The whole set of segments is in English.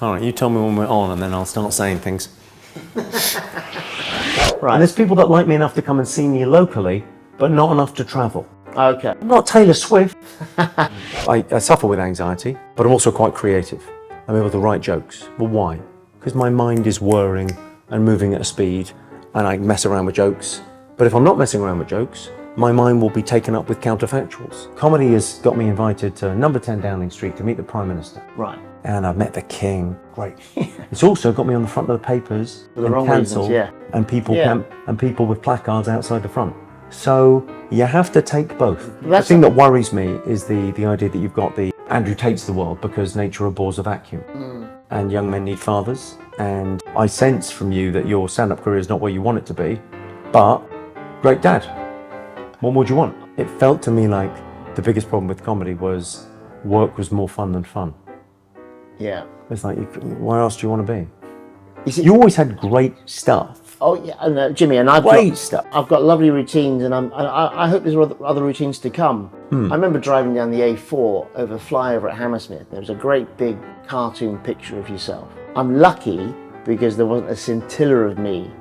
All right, you tell me when we're on, and then I'll start saying things. Right. And there's people that like me enough to come and see me locally, but not enough to travel. Okay. I'm not Taylor Swift. I suffer with anxiety, but I'm also quite creative. I'm able to write jokes. Well, why? Because my mind is whirring and moving at a speed, and I mess around with jokes. But if I'm not messing around with jokes, my mind will be taken up with counterfactuals. Comedy has got me invited to number 10 Downing Street to meet the Prime Minister. Right. And I've met the King. Great. It's also got me on the front of the papers For the wrong reasons, yeah. and people with placards outside the front. So you have to take both. The thing that worries me is the idea that you've got the Andrew Tate's of the world because nature abhors a vacuum. And young men need fathers. And I sense from you that your stand-up career is not where you want it to be, but great dad. What more do you want? It felt to me like the biggest problem with comedy was work was more fun than fun. Yeah. It's like, where else do you want to be? You always had great stuff. Oh yeah, and Jimmy, and I've got lovely routines, and I hope there's other routines to come. I remember driving down the A4 over flyover at Hammersmith. There was a great big cartoon picture of yourself. I'm lucky because there wasn't a scintilla of me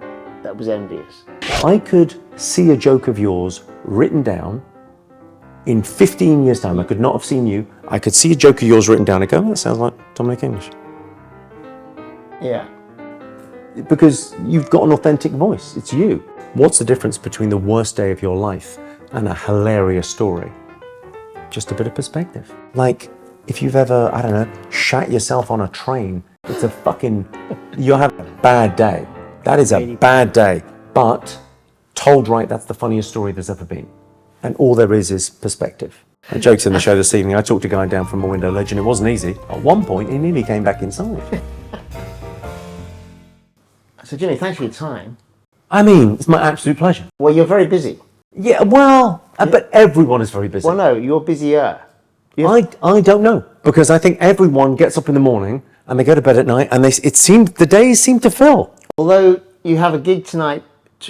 that was envious. I could see a joke of yours written down in 15 years' time. I could not have seen you. I could see a joke of yours written down and go, that sounds like Dominic English. Yeah. Because you've got an authentic voice. It's you. What's the difference between the worst day of your life and a hilarious story? Just a bit of perspective. Like, if you've ever, I don't know, shat yourself on a train, it's a fucking, you're having a bad day. That is a bad day. But told right, that's the funniest story there's ever been. And all there is perspective. The joke's in the show this evening. I talked a guy down from a window ledge and it wasn't easy. At one point, he nearly came back inside. So Jimmy, thanks for your time. I mean, it's my absolute pleasure. Well, you're very busy. Yeah, well, but everyone is very busy. Well, no, you're busier. I don't know, because I think everyone gets up in the morning and they go to bed at night, and the days seem to fill. Although you have a gig tonight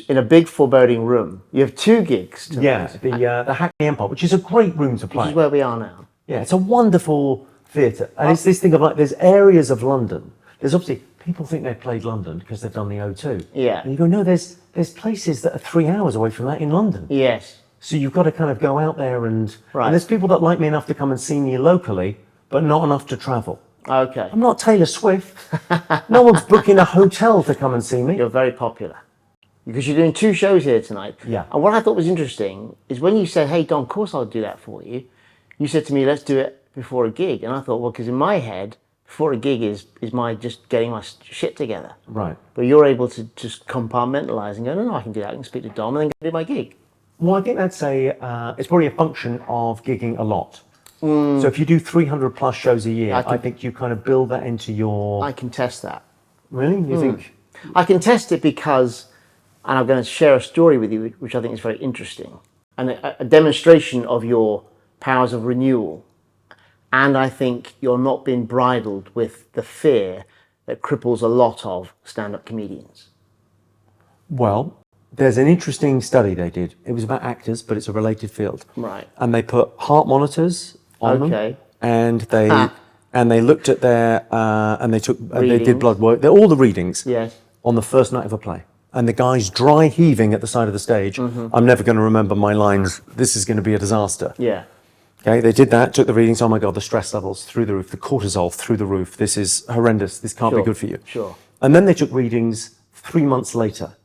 in a big foreboding room, you have two gigs tonight. Yeah, the Hackney Empire, which is a great room to play. Which is where we are now. Yeah, it's a wonderful theatre, and it's this thing of like, there's areas of London. There's obviously, people think they've played London because they've done the O2. Yeah. And you go, no, there's places that are 3 hours away from that in London. Yes. So you've got to kind of go out there and Right. there's people that like me enough to come and see me locally, but not enough to travel. Okay. I'm not Taylor Swift. No one's booking a hotel to come and see me. You're very popular. Because you're doing two shows here tonight. Yeah. And what I thought was interesting is when you said, hey, Dom, of course I'll do that for you. You said to me, let's do it before a gig. And I thought, well, because in my head, before a gig is my just getting my shit together. Right. But you're able to just compartmentalize and go, no, I can do that. I can speak to Dom and then go do my gig. Well, I think that's it's probably a function of gigging a lot. So if you do 300 plus shows a year, I think you kind of build that into your... I can test that. Really? You think? I can test it because, and I'm going to share a story with you, which I think is very interesting, and a demonstration of your powers of renewal. And I think you're not being bridled with the fear that cripples a lot of stand-up comedians. Well, there's an interesting study they did. It was about actors, but it's a related field. Right. And they put heart monitors on them, and they looked at their and they did blood work. They're all the readings. Yes. On the first night of a play, and the guy's dry heaving at the side of the stage. I'm never going to remember my lines. This is going to be a disaster. Yeah. Okay, they did that, took the readings. Oh my God, the stress levels through the roof, the cortisol through the roof. This is horrendous. This can't be good for you. Sure. And then they took readings 3 months later,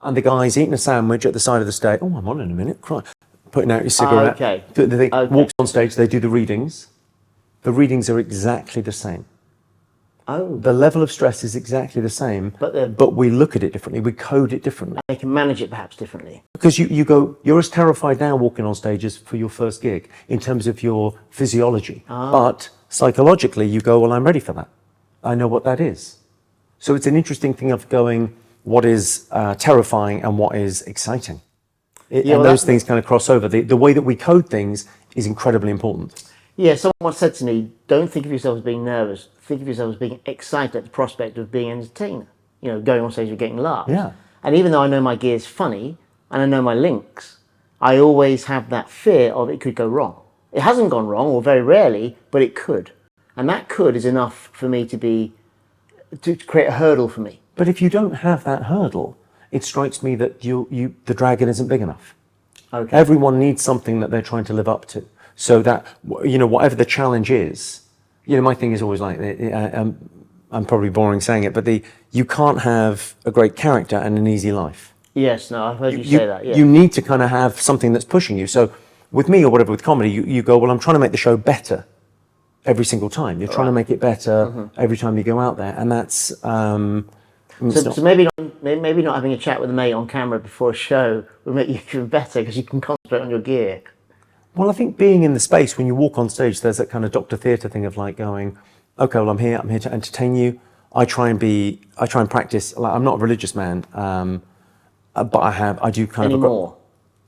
and the guy's eating a sandwich at the side of the stage. Oh, I'm on in a minute. Cry. Putting out your cigarette. Okay. Walks on stage. They do the readings. The readings are exactly the same. Oh. The level of stress is exactly the same, but we look at it differently. We code it differently. They can manage it perhaps differently. Because you're as terrified now walking on stage as for your first gig in terms of your physiology. But psychologically, you go, well, I'm ready for that. I know what that is. So it's an interesting thing of going, what is terrifying and what is exciting. And those things kind of cross over. The way that we code things is incredibly important. Yeah, someone said to me, don't think of yourself as being nervous. Think of yourself as being excited at the prospect of being an entertainer. You know, going on stage and getting laughs. Yeah. And even though I know my gear is funny, and I know my links, I always have that fear of it could go wrong. It hasn't gone wrong, or very rarely, but it could. And that could is enough for me to be to create a hurdle for me. But if you don't have that hurdle, it strikes me that the dragon isn't big enough. Okay. Everyone needs something that they're trying to live up to. So that, whatever the challenge is, my thing is always like, I'm probably boring saying it, but you can't have a great character and an easy life. Yes, no, I've heard you say that. Yeah. You need to kind of have something that's pushing you. So with me or whatever, with comedy, you go, well, I'm trying to make the show better every single time. You're trying to make it better every time you go out there. And that's... So maybe not having a chat with a mate on camera before a show will make you even better because you can concentrate on your gear. Well, I think being in the space, when you walk on stage, there's that kind of Dr. Theatre thing of like going, okay, well, I'm here to entertain you. I try and practice, like, I'm not a religious man, but I do kind of...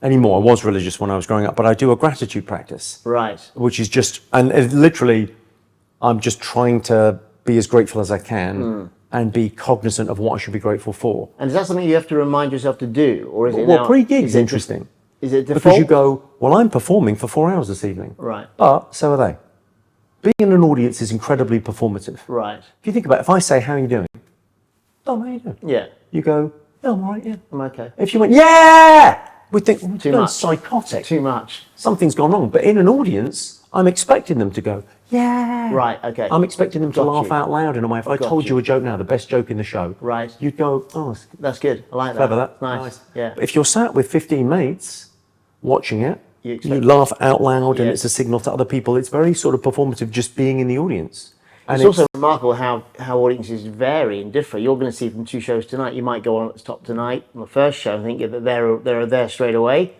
Anymore. I was religious when I was growing up, but I do a gratitude practice. Right. Which is just, and literally, I'm just trying to be as grateful as I can and be cognizant of what I should be grateful for. And is that something you have to remind yourself to do? Or is it Well, pre-gig's interesting. Is it default? Because you go, well, I'm performing for 4 hours this evening. Right. But so are they. Being in an audience is incredibly performative. Right. If you think about it, if I say, how are you doing? Oh, how are you doing? Yeah. You go, yeah, I'm all right, yeah. I'm okay. If you went, yeah! We'd think, well, Too much. Psychotic. Too much. Something's gone wrong. But in an audience, I'm expecting them to go, yeah. Right, okay. I'm expecting them to laugh out loud in a way. If I told you a joke now, the best joke in the show, right, you'd go, oh, that's good. I like that. Clever, that. Nice. Yeah. But if you're sat with 15 mates watching it, you laugh out loud and it's a signal to other people. It's very sort of performative just being in the audience. And it's also remarkable how audiences vary and differ. You're going to see from 2 shows tonight. You might go on at the top tonight on the first show and think that they're there straight away.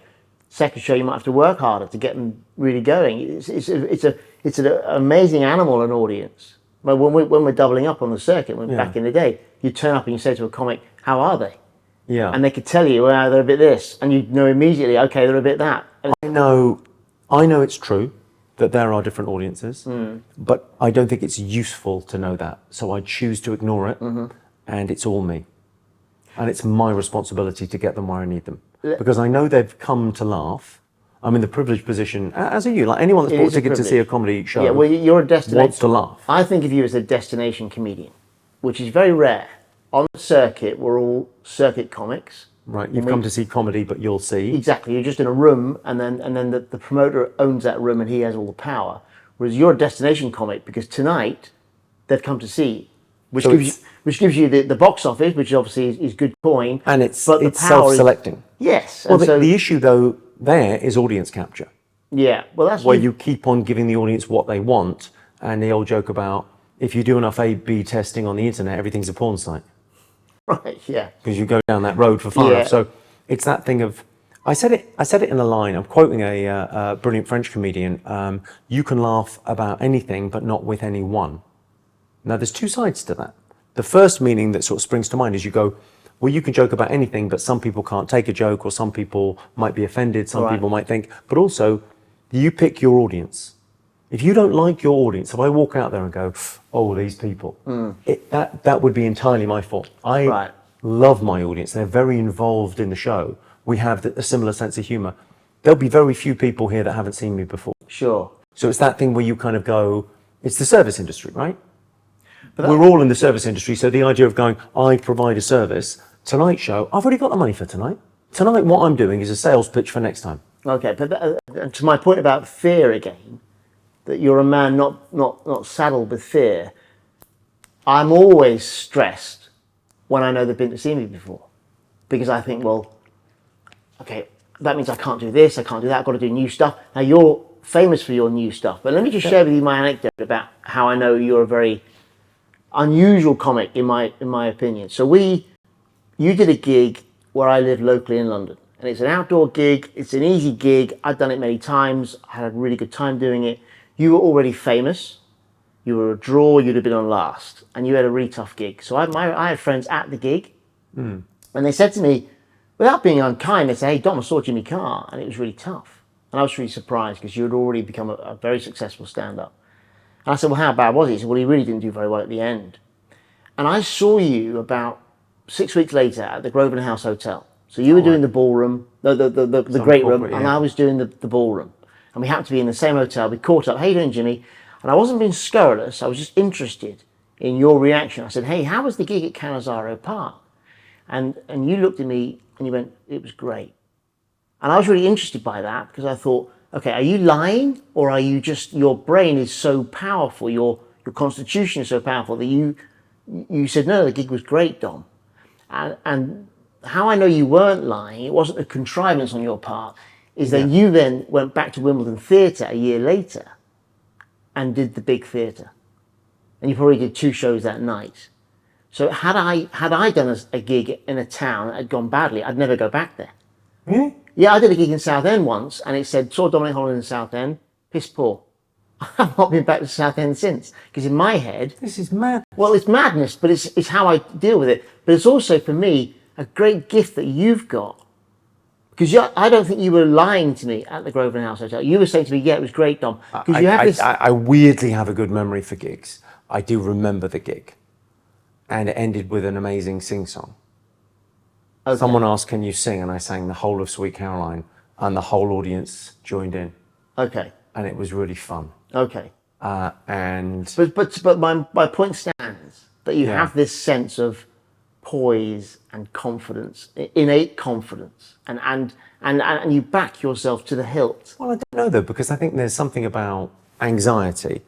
Second show, you might have to work harder to get them really going. It's an amazing animal, an audience. But when we're doubling up on the circuit, back in the day, you turn up and you say to a comic, "How are they?" Yeah. And they could tell you, "Well, they're a bit this," and you know immediately, "Okay, they're a bit that." And I know it's true that there are different audiences, but I don't think it's useful to know that. So I choose to ignore it, and it's all me. And it's my responsibility to get them where I need them. Because I know they've come to laugh. I'm in the privileged position, as are you, like anyone that's bought a ticket to see a comedy show. Yeah, well, you're a destination. Wants to laugh. I think of you as a destination comedian, which is very rare. On the circuit, we're all circuit comics. Right, you've come to see comedy, but you'll see. Exactly, you're just in a room, and then the promoter owns that room, and he has all the power. Whereas you're a destination comic because tonight they've come to see, which gives you the box office, which obviously is good coin, and it's self-selecting. Yes. Well, the issue though there is audience capture. Yeah, well that's where you keep on giving the audience what they want, and the old joke about if you do enough A/B testing on the internet, everything's a porn site. Right, yeah. Because you go down that road for far enough. So it's that thing of, I said it in a line, I'm quoting a brilliant French comedian, you can laugh about anything but not with anyone. Now there's 2 sides to that. The first meaning that sort of springs to mind is you go, well, you can joke about anything, but some people can't take a joke, or some people might be offended, some people might think, but also you pick your audience. If you don't like your audience, if I walk out there and go, oh, these people, that would be entirely my fault. I love my audience. They're very involved in the show. We have a similar sense of humor. There'll be very few people here that haven't seen me before. Sure. So it's that thing where you kind of go, it's the service industry, right? But we're all in the service industry. So the idea of going, I provide a service, tonight's show, I've already got the money for tonight. Tonight, what I'm doing is a sales pitch for next time. Okay, but to my point about fear again, that you're a man not saddled with fear. I'm always stressed when I know they've been to see me before, because I think, well, okay, that means I can't do this, I can't do that, I've got to do new stuff. Now you're famous for your new stuff, but let me just share with you my anecdote about how I know you're a very unusual comic in my opinion. So you did a gig where I live locally in London, and it's an outdoor gig, it's an easy gig, I've done it many times, I had a really good time doing it. You were already famous, you were a draw, you'd have been on last, and you had a really tough gig. So I had friends at the gig, and they said to me, without being unkind, they said, hey, Dom, I saw Jimmy Carr, and it was really tough. And I was really surprised, because you had already become a very successful stand-up. And I said, well, how bad was he? He said, well, he really didn't do very well at the end. And I saw you about 6 weeks later at the Grosvenor House Hotel. So you were doing the ballroom, the great room, and I was doing the ballroom. And we happened to be in the same hotel. We caught up. How you doing, Jimmy? And I wasn't being scurrilous. I was just interested in your reaction. I said, hey, how was the gig at Cannizzaro Park? And you looked at me and you went, it was great. And I was really interested by that because I thought, okay, are you lying, or are you just, your brain is so powerful, your constitution is so powerful that you said, no, the gig was great, Dom. And how I know you weren't lying, it wasn't a contrivance on your part, is that you then went back to Wimbledon Theatre a year later and did the big theatre. And you probably did 2 shows that night. So had I done a gig in a town that had gone badly, I'd never go back there. Really? Yeah, I did a gig in Southend once, and it said, saw Dominic Holland in Southend, piss poor. I've not been back to Southend since. Because in my head... This is mad. Well, it's madness, but it's how I deal with it. But it's also, for me, a great gift that you've got. Because I don't think you were lying to me at the Grosvenor House Hotel. You were saying to me, yeah, it was great, Dom. Because you have this... I weirdly have a good memory for gigs. I do remember the gig. And it ended with an amazing sing-song. Okay. Someone asked, can you sing? And I sang the whole of Sweet Caroline, and the whole audience joined in. Okay. And it was really fun. Okay. And... But my point stands that you have this sense of poise and confidence, innate confidence, and you back yourself to the hilt. Well, I don't know, though, because I think there's something about anxiety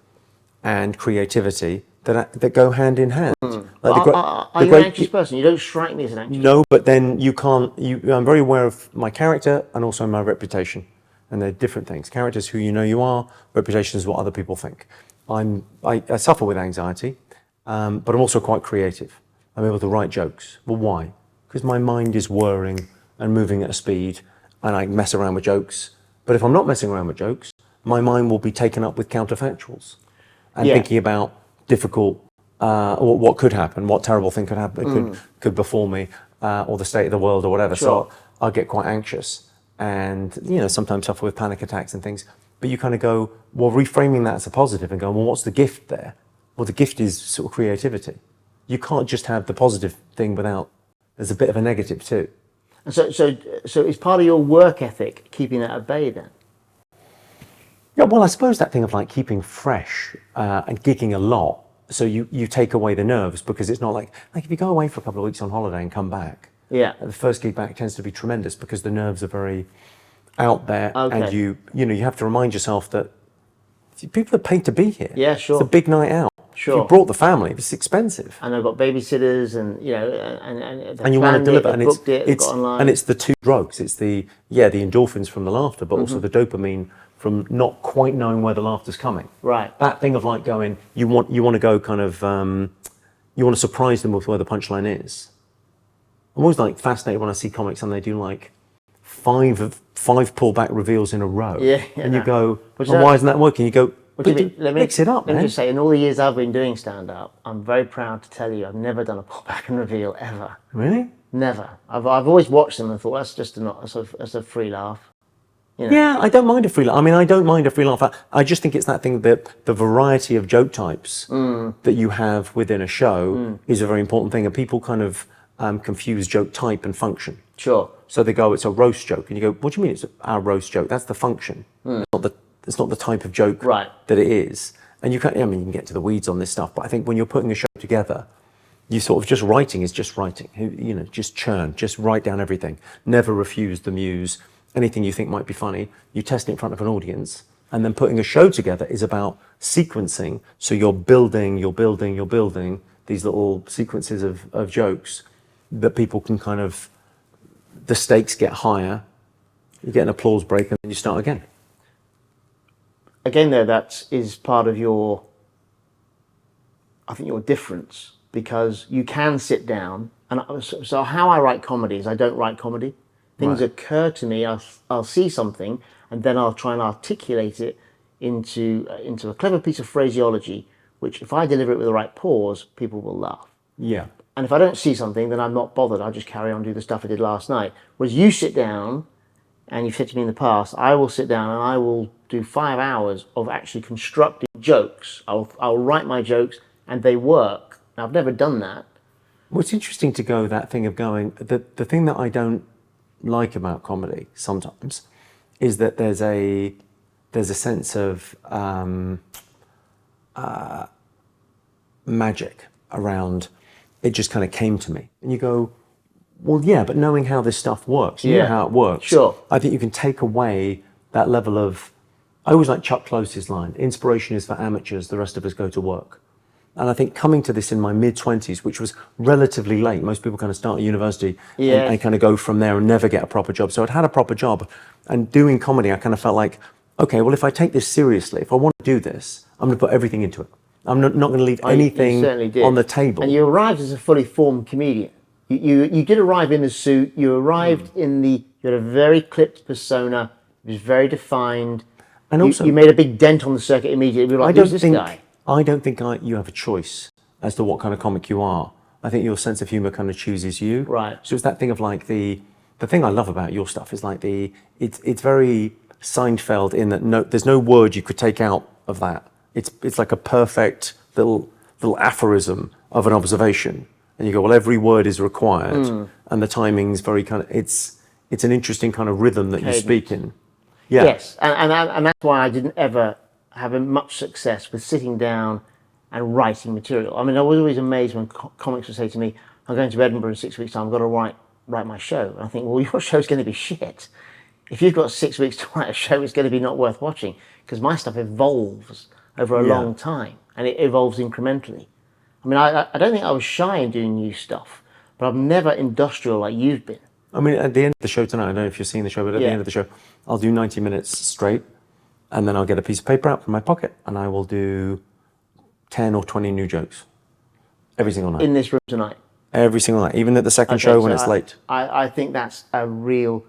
and creativity that go hand in hand. Like are you an anxious person? You don't strike me as an anxious person. No, but then you can't... I'm very aware of my character and also my reputation. And they're different things. Characters who you know you are, reputation is what other people think. I suffer with anxiety, but I'm also quite creative. I'm able to write jokes. Well, why? Because my mind is whirring and moving at a speed, and I mess around with jokes. But if I'm not messing around with jokes, my mind will be taken up with counterfactuals and thinking about difficult, or what could happen, what terrible thing could happen, could befall me, or the state of the world or whatever. Sure. So I'll get quite anxious and, sometimes suffer with panic attacks and things. But you kind of go, well, reframing that as a positive and go, well, what's the gift there? Well, the gift is sort of creativity. You can't just have the positive thing without, there's a bit of a negative too. And so is part of your work ethic keeping that at bay then? Yeah, well, I suppose that thing of like keeping fresh and gigging a lot, so you take away the nerves, because it's not like if you go away for a couple of weeks on holiday and come back, the first gig back tends to be tremendous because the nerves are very out there, and you have to remind yourself that people are paid to be here. Yeah, sure. It's a big night out. Sure. If you brought the family, it's expensive. And I've got babysitters, and and you want to deliver, and it's the 2 drugs. It's the endorphins from the laughter, but also the dopamine from not quite knowing where the laughter's coming. Right. That thing of like going, you want to go kind of, you want to surprise them with where the punchline is. I'm always like fascinated when I see comics and they do like 5 pullback reveals in a row. And you go, why isn't that working? You go, mix it up, man. Let me just say, in all the years I've been doing stand-up, I'm very proud to tell you I've never done a pullback and reveal ever. Really? Never. I've always watched them and thought that's a free laugh. Yeah, I don't mind a free laugh. I mean, I don't mind a free laugh. I just think it's that thing that the variety of joke types that you have within a show is a very important thing, and people kind of confuse joke type and function. Sure. So they go, it's a roast joke, and you go, what do you mean it's our roast joke? That's the function. It's not the type of joke that it is. And you can get to the weeds on this stuff, but I think when you're putting a show together, you sort of just writing is just writing. Just churn, just write down everything. Never refuse the muse. Anything you think might be funny, you test it in front of an audience, and then putting a show together is about sequencing. So you're building these little sequences of jokes that people can kind of, the stakes get higher, you get an applause break, and then you start again. Again, though, that is part of your difference, because you can sit down, and so how I write comedy is I don't write comedy. Things occur to me, I'll see something, and then I'll try and articulate it into a clever piece of phraseology, which if I deliver it with the right pause, people will laugh. Yeah. And if I don't see something, then I'm not bothered. I'll just carry on, do the stuff I did last night. Whereas you sit down, and you've said to me in the past, I will sit down and I will do 5 hours of actually constructing jokes. I'll write my jokes, and they work. Now, I've never done that. Well, it's interesting to go that thing of going, the thing that I don't like about comedy sometimes is that there's a sense of magic around, it just kind of came to me. And you go, well, yeah, but knowing how this stuff works, you know how it works. Sure. I think you can take away that level of, I always like Chuck Close's line, inspiration is for amateurs, the rest of us go to work. And I think coming to this in my mid-20s, which was relatively late, most people kind of start at university and kind of go from there and never get a proper job. So I'd had a proper job, and doing comedy, I kind of felt like, okay, well, if I take this seriously, if I want to do this, I'm going to put everything into it. I'm not going to leave anything on the table. And you arrived as a fully formed comedian. You did arrive in a suit. You arrived you had a very clipped persona. It was very defined. And also, you made a big dent on the circuit immediately. Like, who's this guy? I don't think you have a choice as to what kind of comic you are. I think your sense of humor kind of chooses you. Right. So it's that thing of like the thing I love about your stuff is like it's very Seinfeld in that there's no word you could take out of that. It's like a perfect little aphorism of an observation. And you go, well, every word is required, and the timing's very kind of, it's an interesting kind of rhythm that you speak in. Yeah. Yes, and that's why I didn't ever have much success with sitting down and writing material. I mean, I was always amazed when comics would say to me, I'm going to Edinburgh in 6 weeks' time, I've got to write my show. And I think, well, your show's going to be shit. If you've got 6 weeks to write a show, it's going to be not worth watching, because my stuff evolves over a long time, and it evolves incrementally. I mean, I don't think I was shy in doing new stuff, but I'm never industrial like you've been. I mean, at the end of the show tonight, I don't know if you're seeing the show, but at the end of the show, I'll do 90 minutes straight, and then I'll get a piece of paper out from my pocket, and I will do 10 or 20 new jokes every single night. In this room tonight? Every single night, even at the second show when it's late. I think that's a real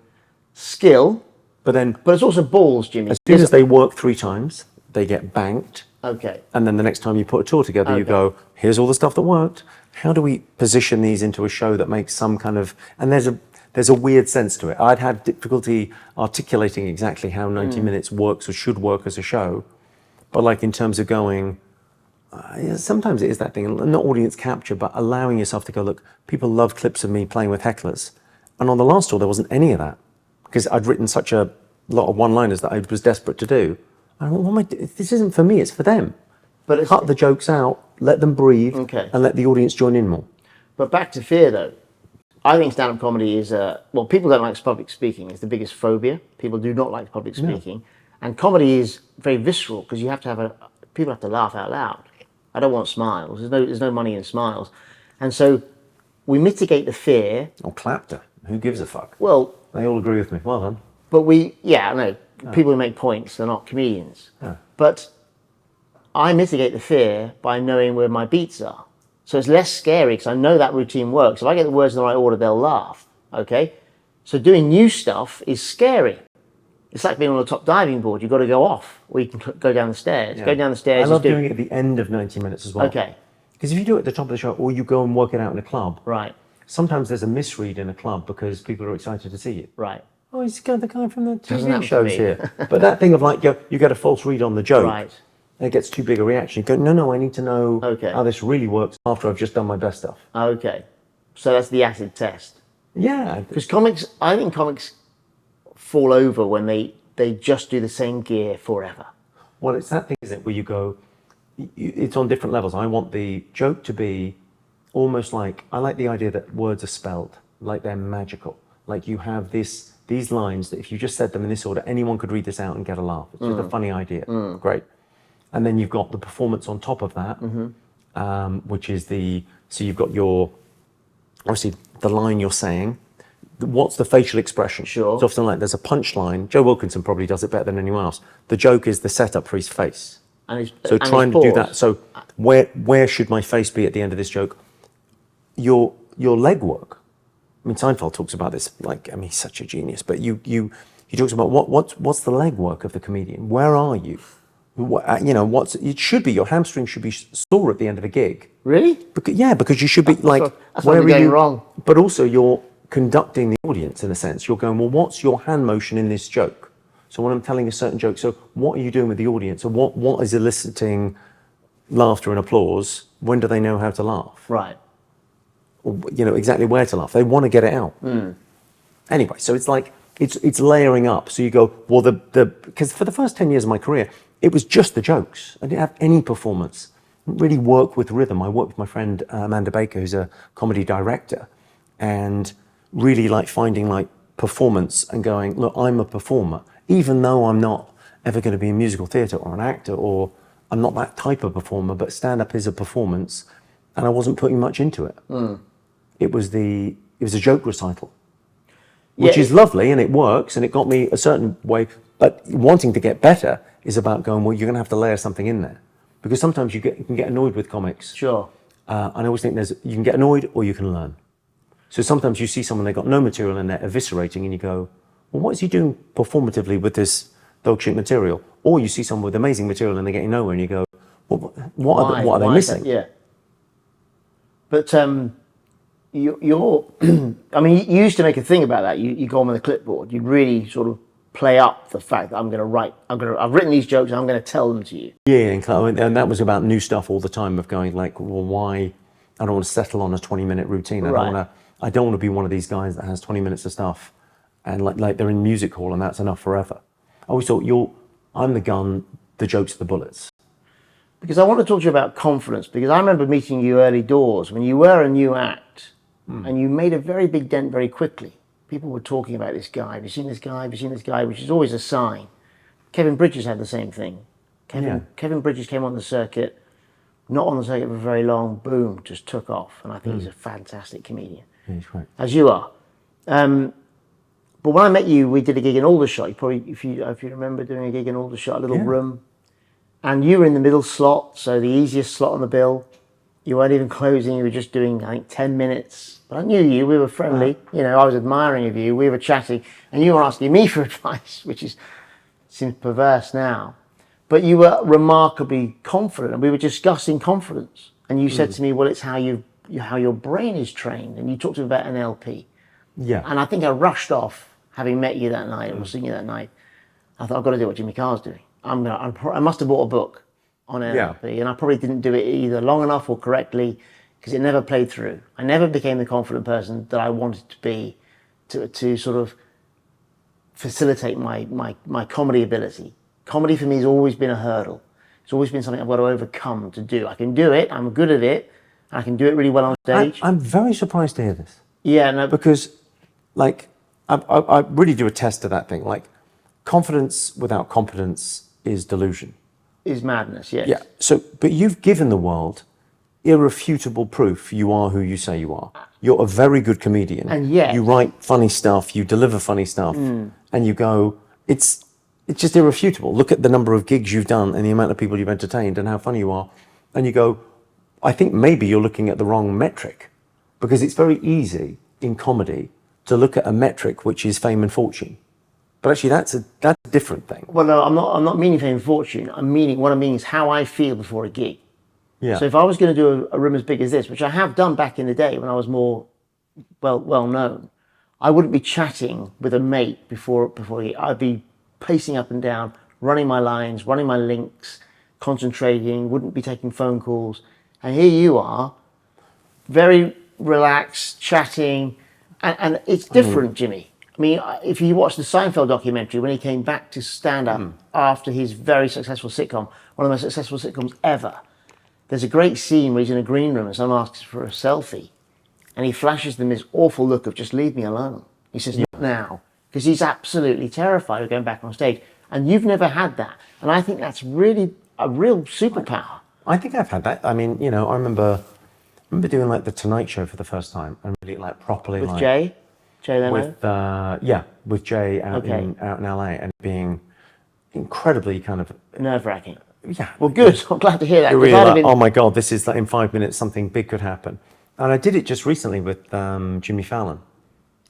skill, but it's also balls, Jimmy. As soon as they work 3 times, they get banked. Okay. And then the next time you put a tour together, you go, here's all the stuff that worked. How do we position these into a show that makes some kind of, and there's a weird sense to it. I'd had difficulty articulating exactly how 90 minutes works or should work as a show. But like in terms of going, sometimes it is that thing, not audience capture, but allowing yourself to go, look, people love clips of me playing with hecklers. And on the last tour, there wasn't any of that, because I'd written such a lot of one-liners that I was desperate to do. I went, this isn't for me, it's for them. But cut the jokes out, let them breathe, and let the audience join in more. But back to fear, though. I think stand-up comedy is, people don't like public speaking. It's the biggest phobia. People do not like public speaking. And comedy is very visceral, because you have to people have to laugh out loud. I don't want smiles. There's no money in smiles. And so we mitigate the fear. Or clapter. Who gives a fuck? Well, they all agree with me. Well done. But I know. People who make points, they're not comedians. But I mitigate the fear by knowing where my beats are. So it's less scary, because I know that routine works. If I get the words in the right order, they'll laugh. Okay? So doing new stuff is scary. It's like being on a top diving board. You've got to go off, or you can go down the stairs. Go down the stairs. I love doing it at the end of 90 minutes as well. Okay. Because if you do it at the top of the show, or you go and work it out in a club, right? Sometimes there's a misread in a club because people are excited to see you. Right. Oh, he's got the guy from the TV shows here. But that thing of like, you get a false read on the joke. Right. And it gets too big a reaction. You go, no, I need to know how this really works after I've just done my best stuff. Okay. So that's the acid test. Yeah. Because I think comics fall over when they just do the same gear forever. Well, it's that thing, isn't it, where you go, it's on different levels. I want the joke to be almost like, I like the idea that words are spelled, like they're magical. Like you have these lines that if you just said them in this order, anyone could read this out and get a laugh. It's just a funny idea. Great. And then you've got the performance on top of that, which is so you've got obviously the line you're saying, what's the facial expression? Sure. It's often like there's a punchline. Joe Wilkinson probably does it better than anyone else. The joke is the setup for his face. So trying to do that. So where should my face be at the end of this joke? Your leg work. I mean, Seinfeld talks about this. He's such a genius. But he talks about what's the leg work of the comedian? Where are you? It should be your hamstring should be sore at the end of a gig. Really? Because you should be like, that's where are you wrong? But also you're conducting the audience in a sense. You're going, well, what's your hand motion in this joke? So when I'm telling a certain joke, so what are you doing with the audience? So what is eliciting laughter and applause? When do they know how to laugh? Right. Or, exactly where to laugh. They want to get it out. Anyway, so it's like, it's layering up. So you go, well, because for the first 10 years of my career, it was just the jokes. I didn't have any performance. really work with rhythm. I work with my friend Amanda Baker, who's a comedy director, and really like finding like performance and going, look, I'm a performer, even though I'm not ever going to be in musical theatre or an actor, or I'm not that type of performer, but stand-up is a performance, and I wasn't putting much into it. It was a joke recital, which is lovely and it works and it got me a certain way, but wanting to get better is about going, well, you're going to have to layer something in there, because sometimes you can get annoyed with comics. Sure. And I always think you can get annoyed or you can learn. So sometimes you see someone, they've got no material and they're eviscerating, and you go, well, what is he doing performatively with this dog shit material? Or you see someone with amazing material and they're getting nowhere, and you go, well, what are they missing? Yeah. But you're, I mean, you used to make a thing about that. You go on with a clipboard. You'd really sort of play up the fact that I've written these jokes and I'm going to tell them to you. Yeah, and that was about new stuff all the time, of going like, well, why? I don't want to settle on a 20-minute routine. I don't want to be one of these guys that has 20 minutes of stuff and like they're in music hall and that's enough forever. I always thought, I'm the gun, the jokes are the bullets. Because I want to talk to you about confidence, because I remember meeting you early doors when you were a new act and you made a very big dent very quickly. People were talking about this guy. Have you seen this guy? Have you seen this guy? Which is always a sign. Kevin Bridges had the same thing. Kevin Bridges came on the circuit, not on the circuit for very long, boom, just took off. And I think he's a fantastic comedian. Yeah, he's great. As you are. But when I met you, we did a gig in Aldershot. You probably, if you remember doing a gig in Aldershot, a little room. And you were in the middle slot, so the easiest slot on the bill. You weren't even closing, you were just doing, I think, 10 minutes. But I knew you, we were friendly. You know, I was admiring of you, we were chatting, and you were asking me for advice, which seems perverse now. But you were remarkably confident, and we were discussing confidence. And you said to me, well, it's how your brain is trained. And you talked to me about NLP. Yeah. And I think I rushed off, having met you that night, or seen you that night. I thought, I've got to do what Jimmy Carr's doing. I must have bought a book on NLP, and I probably didn't do it either long enough or correctly, because it never played through. I never became the confident person that I wanted to be to sort of facilitate my comedy ability. Comedy for me has always been a hurdle. It's always been something I've got to overcome to do. I can do it, I'm good at it, and I can do it really well on stage. I'm very surprised to hear this. Yeah, no. Because, like, I really do attest to that thing. Like, confidence without competence is delusion. Is madness, yes. Yeah. So, but you've given the world irrefutable proof you are who you say you are. You're a very good comedian. And yet, you write funny stuff, you deliver funny stuff, and you go, it's just irrefutable. Look at the number of gigs you've done and the amount of people you've entertained and how funny you are. And you go, I think maybe you're looking at the wrong metric, because it's very easy in comedy to look at a metric which is fame and fortune. But actually, that's a different thing. Well, no, I'm not meaning fame and fortune. What I mean is how I feel before a gig. Yeah. So if I was going to do a room as big as this, which I have done back in the day when I was more well known, I wouldn't be chatting with a mate before a gig. I'd be pacing up and down, running my lines, running my links, concentrating, wouldn't be taking phone calls. And here you are, very relaxed, chatting, and it's different, Jimmy. I mean, if you watch the Seinfeld documentary, when he came back to stand-up after his very successful sitcom, one of the most successful sitcoms ever, there's a great scene where he's in a green room and someone asks for a selfie, and he flashes them this awful look of, just leave me alone. He says, not now, because he's absolutely terrified of going back on stage. And you've never had that. And I think that's really a real superpower. I think I've had that. I mean, you know, I remember doing like the Tonight Show for the first time and really like properly with Jay Leno? With Jay out in LA, and being incredibly kind of nerve-wracking. Yeah. Well, good. I'm glad to hear that. You're really like, oh my God, this is like in 5 minutes something big could happen. And I did it just recently with Jimmy Fallon,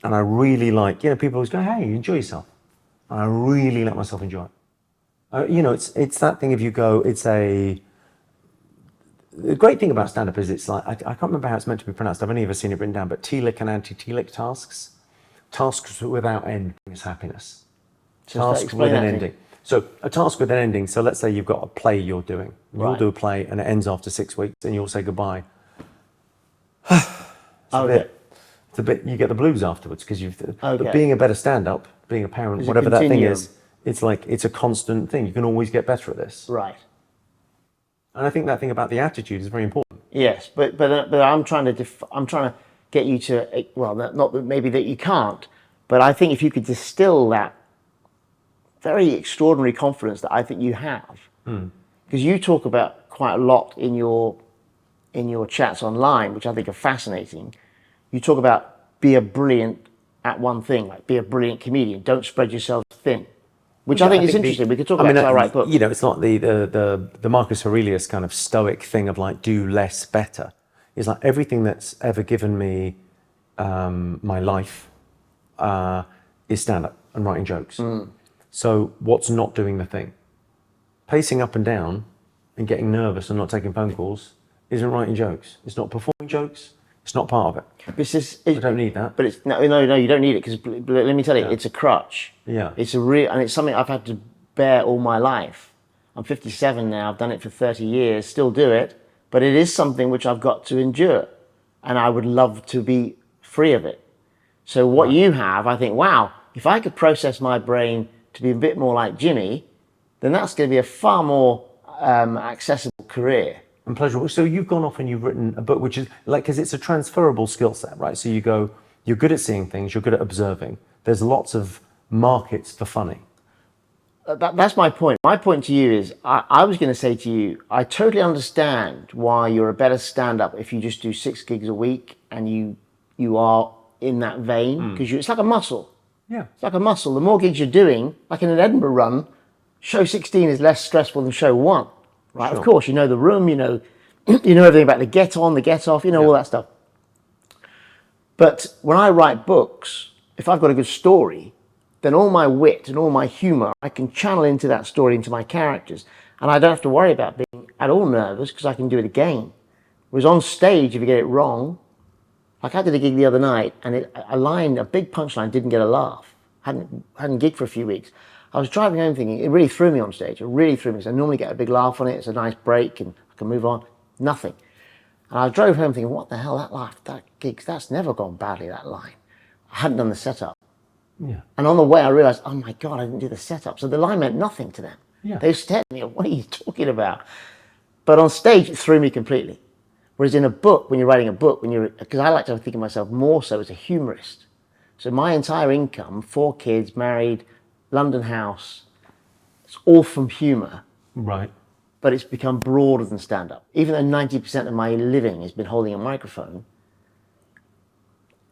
and I really like, you know, people always go, hey, enjoy yourself. And I really let myself enjoy it. You know, it's that thing. If you go, the great thing about stand-up is it's like, I can't remember how it's meant to be pronounced. I've only ever seen it written down, but telic and anti-telic tasks. Tasks without end brings happiness. Tasks with an ending. So a task with an ending. So let's say you've got a play you're doing. You'll do a play and it ends after 6 weeks, and you'll say goodbye. It's a bit, you get the blues afterwards because but being a better stand-up, being a parent, whatever that thing is, it's like, it's a constant thing. You can always get better at this. Right. And I think that thing about the attitude is very important. Yes, but I'm trying to get you to, well, not that maybe that you can't, but I think if you could distill that very extraordinary confidence that I think you have, because you talk about quite a lot in your chats online, which I think are fascinating. You talk about be a brilliant at one thing, like be a brilliant comedian. Don't spread yourself thin, which I think is interesting. We could talk about because I write books. You know, it's not the Marcus Aurelius kind of stoic thing of like do less better. It's like everything that's ever given me my life is stand-up and writing jokes. So what's not doing the thing? Pacing up and down and getting nervous and not taking phone calls isn't writing jokes. It's not performing jokes. It's not part of it. I don't need that. But it's no, you don't need it because let me tell you, it's a crutch. Yeah. It's and it's something I've had to bear all my life. I'm 57 now. I've done it for 30 years. Still do it, but it is something which I've got to endure, and I would love to be free of it. So what you have, I think, wow, if I could process my brain to be a bit more like Jimmy, then that's going to be a far more accessible career. And pleasurable. So you've gone off and you've written a book, which is like, because it's a transferable skill set, right? So you're good at seeing things, you're good at observing. There's lots of markets for funny. That's my point. My point to you is, I was going to say to you, I totally understand why you're a better stand-up if you just do 6 gigs a week and you are in that vein, because it's like a muscle. Yeah. It's like a muscle. The more gigs you're doing, like in an Edinburgh run, show 16 is less stressful than show 1. Right, sure. Of course, you know the room, you know everything about the get on, the get off, all that stuff. But when I write books, if I've got a good story, then all my wit and all my humor, I can channel into that story, into my characters. And I don't have to worry about being at all nervous because I can do it again. Whereas on stage, if you get it wrong, like I did a gig the other night and a big punchline didn't get a laugh. Hadn't gigged for a few weeks. I was driving home thinking, it really threw me on stage. It really threw me. Because I normally get a big laugh on it. It's a nice break and I can move on. Nothing. And I drove home thinking, what the hell, that gig, that's never gone badly, that line. I hadn't done the setup. Yeah. And on the way I realized, oh my God, I didn't do the setup. So the line meant nothing to them. Yeah. They stared at me, what are you talking about? But on stage, it threw me completely. Whereas in a book, when you're writing a book, because I like to think of myself more so as a humorist. So my entire income, 4 kids, married, London house, it's all from humor. Right. But it's become broader than stand-up. Even though 90% of my living has been holding a microphone,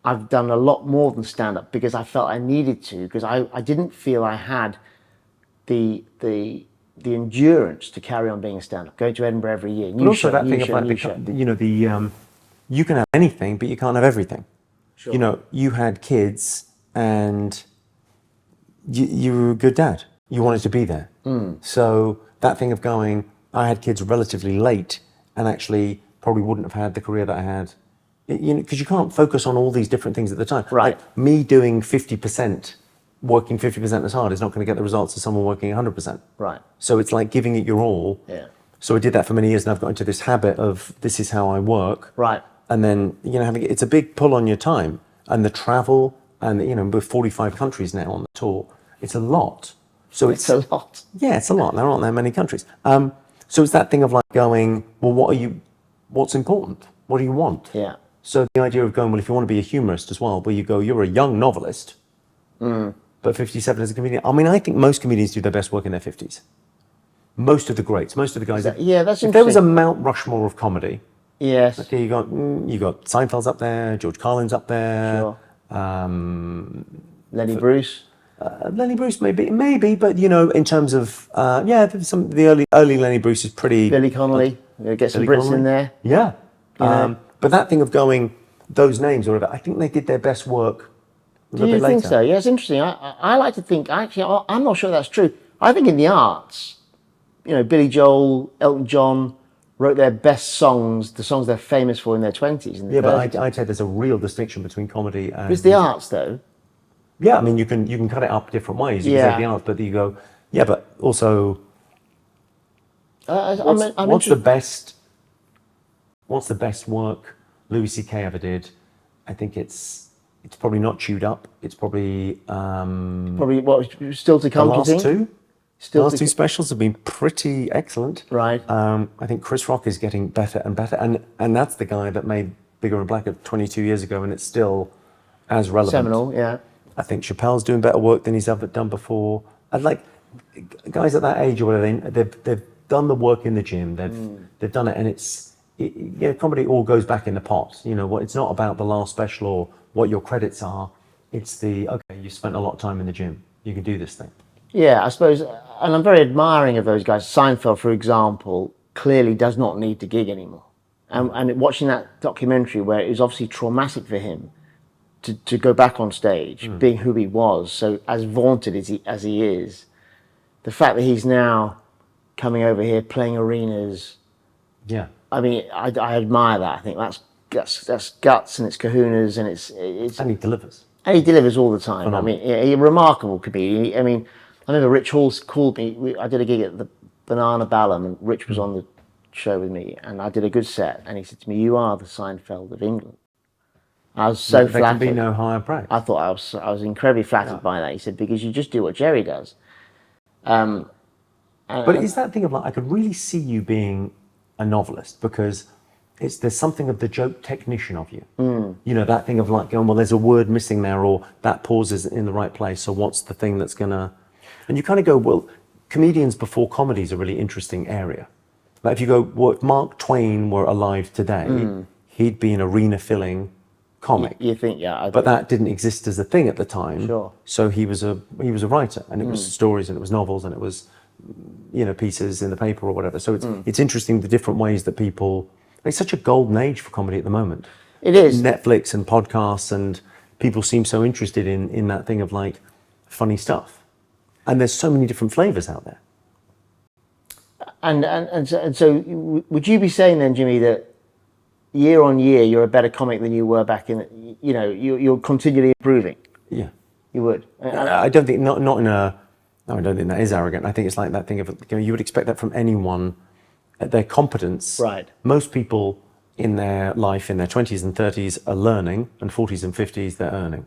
I've done a lot more than stand-up because I felt I needed to, because I didn't feel I had the endurance to carry on being a stand-up, going to Edinburgh every year. But also that thing of like, you can have anything, but you can't have everything. Sure. You know, you had kids and you were a good dad. You wanted to be there. So that thing of going, I had kids relatively late and actually probably wouldn't have had the career that I had. Because you can't focus on all these different things at the time. Right. Like me doing 50%, working 50% as hard is not going to get the results of someone working 100%. Right. So it's like giving it your all. Yeah. So I did that for many years and I've got into this habit of this is how I work. Right. And then, it's a big pull on your time and the travel and, we're 45 countries now on the tour. It's a lot. So it's a lot. Yeah, it's a lot. There aren't that many countries. So it's that thing of like going, well, what's important? What do you want? Yeah. So the idea of going, well, if you want to be a humorist as well, you're a young novelist, but 57 as a comedian. I mean, I think most comedians do their best work in their 50s. Most of the greats, most of the guys. That's if interesting. there was a Mount Rushmore of comedy. Yes. Okay, you got Seinfeld's up there, George Carlin's up there. Sure. Lenny Bruce. Lenny Bruce maybe, but in terms of the early Lenny Bruce is pretty. Billy Connolly, get some Brits in there. Yeah. But that thing of going, those names or whatever, I think they did their best work a little bit later. Do you think so? Yeah, it's interesting. I like to think, actually, I'm not sure that's true. I think in the arts, Billy Joel, Elton John wrote their best songs, the songs they're famous for in their 20s. And 30s. But I'd say there's a real distinction between comedy and... It's the arts, though. Yeah, I mean, you can cut it up different ways. You can say the arts, but you go, yeah, but also... What's the best work Louis C.K. ever did? I think it's probably not Chewed Up. It's probably what still to come. The Last Two. Still Last two specials have been pretty excellent. Right. I think Chris Rock is getting better and better, and that's the guy that made Bigger and Blacker 22 years ago, and it's still as relevant. Seminal, yeah. I think Chappelle's doing better work than he's ever done before. I'd like guys at that age or whatever, they've done the work in the gym. They've done it, and comedy all goes back in the pot. You know what? It's not about the last special or what your credits are. It's okay, you spent a lot of time in the gym. You can do this thing. Yeah, I suppose, and I'm very admiring of those guys. Seinfeld, for example, clearly does not need to gig anymore. And watching that documentary where it was obviously traumatic for him to go back on stage, being who he was, so as vaunted as he is, the fact that he's now coming over here playing arenas. Yeah. I mean, I admire that. I think that's guts and it's kahunas and it's And he delivers. And he delivers all the time. Phenomenal. I mean, a remarkable comedian. I mean, I remember Rich Hall called me. I did a gig at the Banana Balham, and Rich was on the show with me, and I did a good set. And he said to me, "You are the Seinfeld of England." I was so flattered. There can be no higher praise. I thought I was incredibly flattered by that. He said, "Because you just do what Jerry does." But it's that thing of like, I could really see you being a novelist, because there's something of the joke technician of you. You know, that thing of like going, well, there's a word missing there, or that pause isn't in the right place, so what's the thing that's gonna... And you kind of go, well, comedians before comedy is a really interesting area. Like if you go, well, if Mark Twain were alive today, he'd be an arena-filling comic. You think, yeah. But that didn't exist as a thing at the time. Sure. So he was a writer, and it was stories, and it was novels, and it was, you know, pieces in the paper or whatever. So it's interesting the different ways that people... It's such a golden age for comedy at the moment. It is. Netflix and podcasts, and people seem so interested in that thing of like funny stuff. And there's so many different flavors out there. And so would you be saying then, Jimmy, that year on year you're a better comic than you were back in, you know, you're continually improving? Yeah. You would? I don't think, not in a... No, I don't think that is arrogant. I think it's like that thing of, you know, you would expect that from anyone at their competence. Right. Most people in their life, in their 20s and 30s, are learning, and 40s and 50s, they're earning.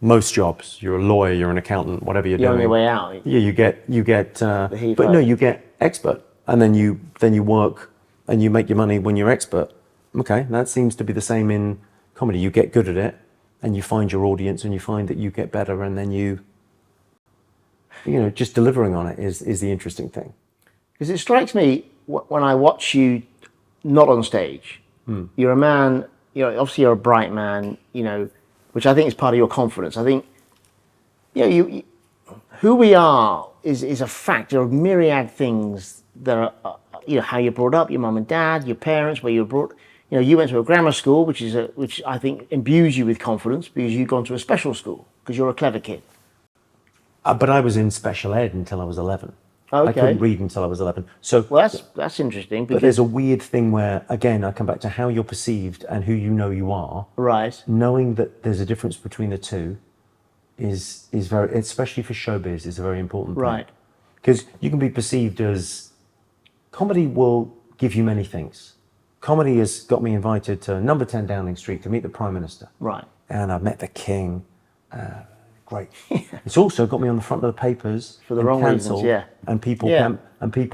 Most jobs, you're a lawyer, you're an accountant, whatever you're doing. You're on your way out. Yeah, you get, heat, but right. no, you get expert, and then you work, and you make your money when you're expert. Okay, that seems to be the same in comedy. You get good at it, and you find your audience, and you find that you get better, and then you know, just delivering on it is the interesting thing. Because it strikes me when I watch you not on stage, you're a man, you know, obviously you're a bright man, you know, which I think is part of your confidence. I think, you know, who we are is a factor of myriad things that are, you know, how you're brought up, your mum and dad, your parents, where you were brought. You know, you went to a grammar school, which I think imbues you with confidence, because you've gone to a special school because you're a clever kid. But I was in special ed until I was 11. Okay. I couldn't read until I was 11. So, well, that's interesting. But there's a weird thing where, again, I come back to how you're perceived and who you know you are. Right. Knowing that there's a difference between the two is very, especially for showbiz, is a very important thing. Right. Because you can be perceived as... Comedy will give you many things. Comedy has got me invited to number 10 Downing Street to meet the Prime Minister. Right. And I've met the King. Great. It's also got me on the front of the papers for the wrong reasons, yeah. And people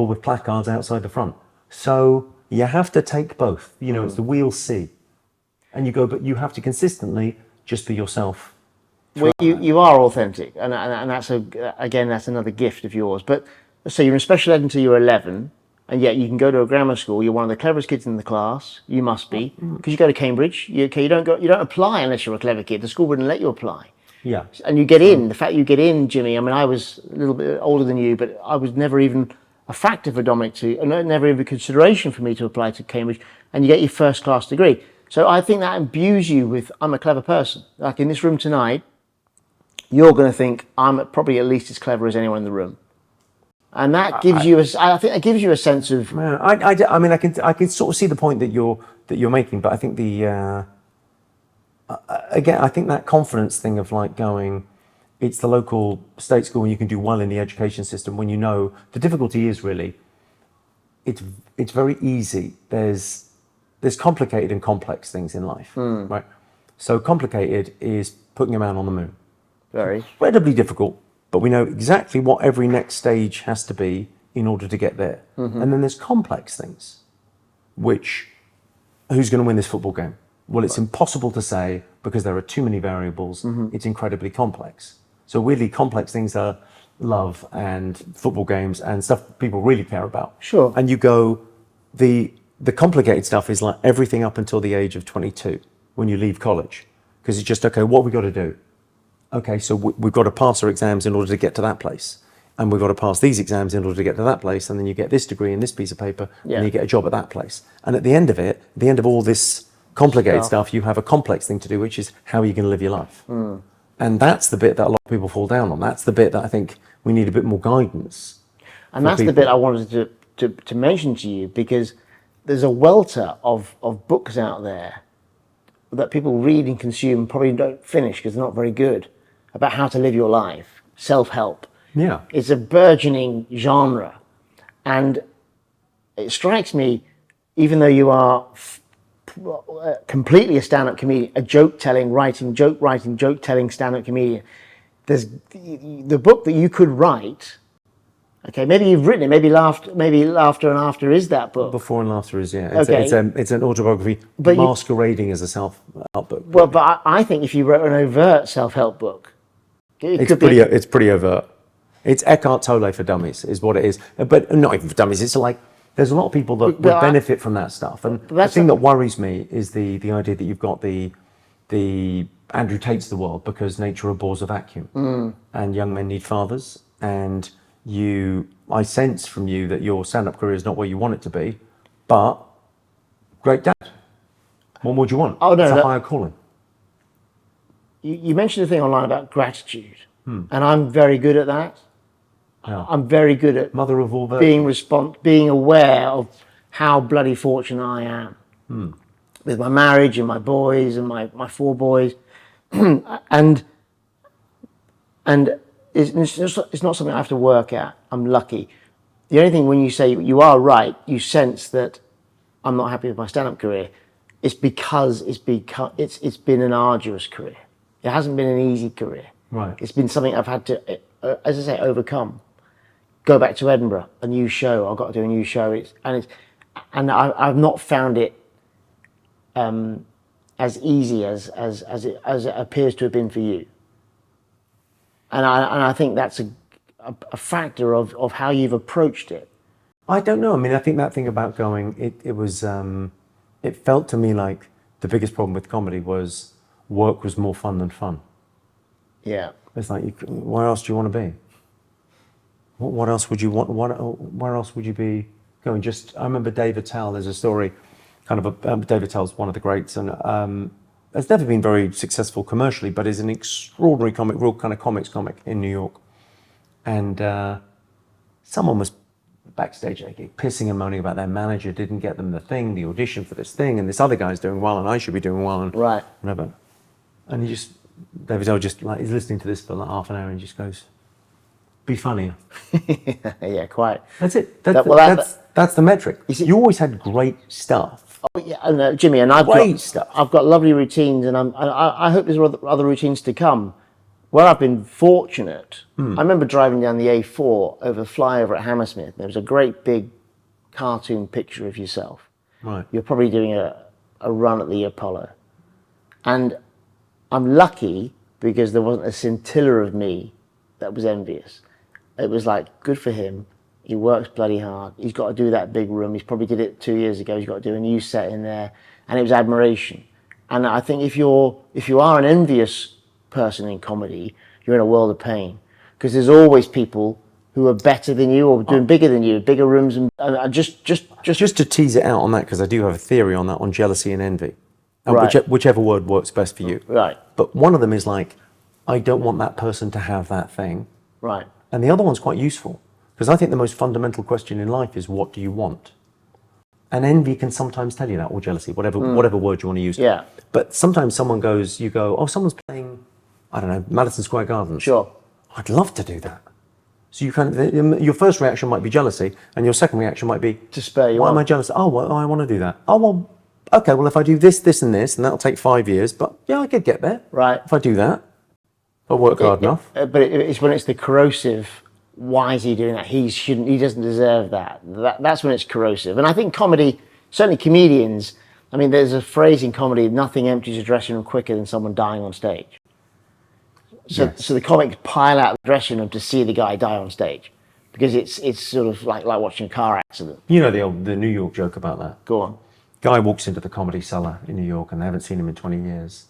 with placards outside the front. So you have to take both. You know, it's the wheel C, and you go. But you have to consistently just be yourself. Well, you are authentic, and that's that's another gift of yours. But so you're in special ed until you're 11, and yet you can go to a grammar school. You're one of the cleverest kids in the class. You must be, because you go to Cambridge. You don't apply unless you're a clever kid. The school wouldn't let you apply. Yeah. And you get in. The fact you get in, Jimmy, I mean, I was a little bit older than you, but I was never even a factor for Dominic never even a consideration for me to apply to Cambridge, and you get your first class degree. So I think that imbues you with, I'm a clever person. Like in this room tonight, you're going to think, I'm probably at least as clever as anyone in the room. And that gives I think it gives you a sense of... I mean, I can sort of see the point that you're making, but I think again, I think that confidence thing of like going, it's the local state school and you can do well in the education system when you know the difficulty is really, it's very easy. There's complicated and complex things in life, right? So complicated is putting a man on the moon. Very. Incredibly difficult. but we know exactly what every next stage has to be in order to get there. And then there's complex things, which, who's going to win this football game? Well, it's impossible to say because there are too many variables. It's incredibly complex. So weirdly complex things are love and football games and stuff people really care about. Sure. And you go, the complicated stuff is like everything up until the age of 22 when you leave college. Because it's just, okay, what have we got to do? Okay, so we've got to pass our exams in order to get to that place. And we've got to pass these exams in order to get to that place. And then you get this degree and this piece of paper, and you get a job at that place. And at the end of it, the end of all this complicated stuff, you have a complex thing to do, which is how are you going to live your life? And that's the bit that a lot of people fall down on. That's the bit that I think we need a bit more guidance. And that's the bit I wanted to mention to you, because there's a welter of books out there that people read and consume, probably don't finish because they're not very good, about how to live your life, self-help. Yeah. It's a burgeoning genre. And it strikes me, even though you are completely a stand-up comedian, a joke-telling, joke-telling stand-up comedian, there's the book that you could write. Okay, maybe you've written it. Maybe Laughter and After is that book. Before and Laughter is, yeah. It's an autobiography masquerading as a self-help book. Well, but I think if you wrote an overt self-help book, it's pretty overt. It's Eckhart Tolle for dummies, is what it is. But not even for dummies. It's like there's a lot of people that would benefit from that stuff. And the thing that worries me is the idea that you've got the Andrew Tate's of the world, because nature abhors a vacuum, and young men need fathers. And I sense from you that your stand-up career is not where you want it to be, but great dad. What would you want? Oh, no, it's a higher calling. You mentioned a thing online about gratitude, and I'm very good at that. Yeah. I'm very good at mother of all virtues. being aware of how bloody fortunate I am with my marriage and my boys and my 4 boys, and it's not something I have to work at. I'm lucky. The only thing, when you say you are right, you sense that I'm not happy with my stand-up career. It's because it's been an arduous career. It hasn't been an easy career. Right. It's been something I've had to, as I say, overcome. Go back to Edinburgh, a new show. I've got to do a new show. And I've not found it as easy as it appears to have been for you. And I think that's a factor of how you've approached it. I don't know. I mean, I think that thing about going, it felt to me like the biggest problem with comedy was work was more fun than fun. Yeah. It's like, where else do you want to be? What else would you want? Where else would you be going? I remember David Tell. There's a story, David Tell's one of the greats, and has never been very successful commercially, but is an extraordinary comic, real kind of comics comic in New York. And someone was backstage pissing and moaning about their manager didn't get them the audition for this thing, and this other guy's doing well, and I should be doing well, and right. whatever. And David Tell he's listening to this for like half an hour and just goes, be funnier. Yeah, quite. That's it. That's the metric. You always had great stuff. Oh yeah, and Jimmy, and I've got lovely routines, and I hope there's other routines to come. Where I've been fortunate, I remember driving down the A4 over the flyover at Hammersmith. There was a great big cartoon picture of yourself. Right. You're probably doing a run at the Apollo, and I'm lucky because there wasn't a scintilla of me that was envious. It was like, good for him. He works bloody hard. He's got to do that big room. He's probably did it 2 years ago. He's got to do a new set in there. And it was admiration. And I think if you are an envious person in comedy, you're in a world of pain. Because there's always people who are better than you or doing bigger than you, bigger rooms. And just to tease it out on that, because I do have a theory on that, on jealousy and envy. And right. Whichever word works best for you. Right. But one of them is like, I don't want that person to have that thing. Right. And the other one's quite useful, because I think the most fundamental question in life is, what do you want? And envy can sometimes tell you that, or jealousy, whatever word you want to use. Yeah. But sometimes you go, oh, someone's playing, I don't know, Madison Square Gardens. Sure. I'd love to do that. So your first reaction might be jealousy, and your second reaction might be, to spare you. Why am I jealous? Oh, well, I want to do that. Oh, well, okay, well, if I do this, this, and this, and that'll take 5 years, but yeah, I could get there. Right. If I do that. But work hard enough. But it's when it's the corrosive. Why is he doing that? He shouldn't. He doesn't deserve that. That's when it's corrosive. And I think comedy, certainly comedians. I mean, there's a phrase in comedy: "Nothing empties a dressing room quicker than someone dying on stage." So the comics pile out the dressing room to see the guy die on stage, because it's sort of like watching a car accident. You know the New York joke about that. Go on. Guy walks into the Comedy Cellar in New York, and they haven't seen him in 20 years.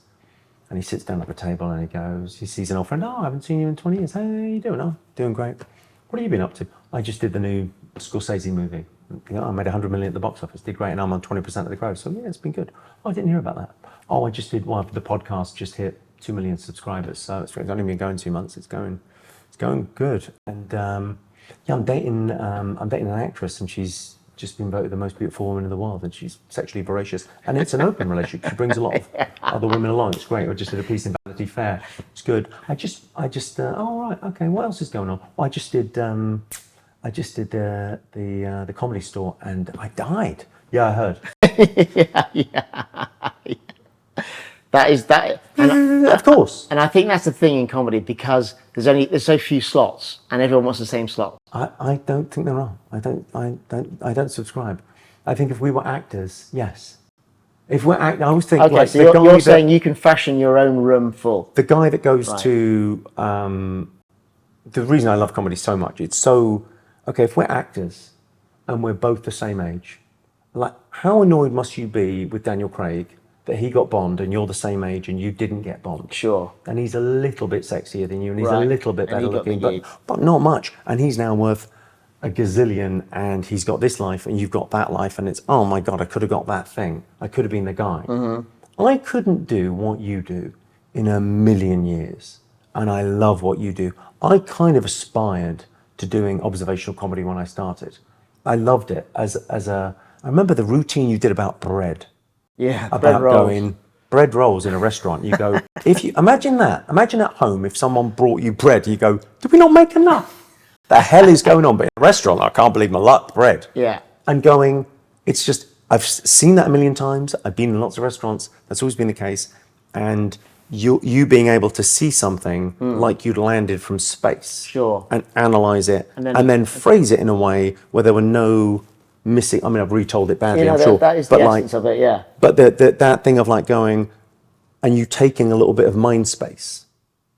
And he sits down at the table and he sees an old friend. "Oh, I haven't seen you in 20 years. Hey, how you doing?" "Oh, doing great." "What have you been up to?" "I just did the new Scorsese movie. I made 100 million at the box office. Did great, and I'm on 20% of the growth. So yeah, it's been good." "Oh, I didn't hear about that." "Oh, I just did one for the podcast. Just hit 2 million subscribers. So it's only been going 2 months. It's going good." And yeah, I'm dating an actress, and she's just been voted the most beautiful woman in the world, and she's sexually voracious, and it's an open relationship. She brings a lot of other women along. It's great. I just did a piece in Vanity Fair. It's good. I just oh right, okay. What else is going on? Well, I just did the Comedy Store, and I died. Yeah, I heard. yeah. That is that. Of course. And I think that's the thing in comedy, because there's so few slots, and everyone wants the same slot. I don't think there are. I don't subscribe. I think if we were actors, yes. If we're I always think. Okay, like, so you're saying you can fashion your own room full. The guy that goes to the reason I love comedy so much, it's so okay. If we're actors and we're both the same age, like how annoyed must you be with Daniel Craig that he got Bond and you're the same age and you didn't get Bond? Sure. And he's a little bit sexier than you, and he's a little bit better looking, but not much. And he's now worth a gazillion, and he's got this life and you've got that life, and it's, oh my God, I could have got that thing. I could have been the guy. Mm-hmm. I couldn't do what you do in a million years, and I love what you do. I kind of aspired to doing observational comedy when I started. I loved it I remember the routine you did about bread. Yeah, about going bread rolls in a restaurant. You go, if you imagine at home, if someone brought you bread, you go, did we not make enough? The hell is going on? But in a restaurant, I can't believe my luck, bread. Yeah. And going, it's just, I've seen that a million times. I've been in lots of restaurants. That's always been the case. And you being able to see something like you'd landed from space. Sure. And analyze it and then phrase it in a way where there were no missing. I mean, I've retold it badly, I'm sure. That is the essence of it, yeah. But that thing of like going, and you taking a little bit of mind space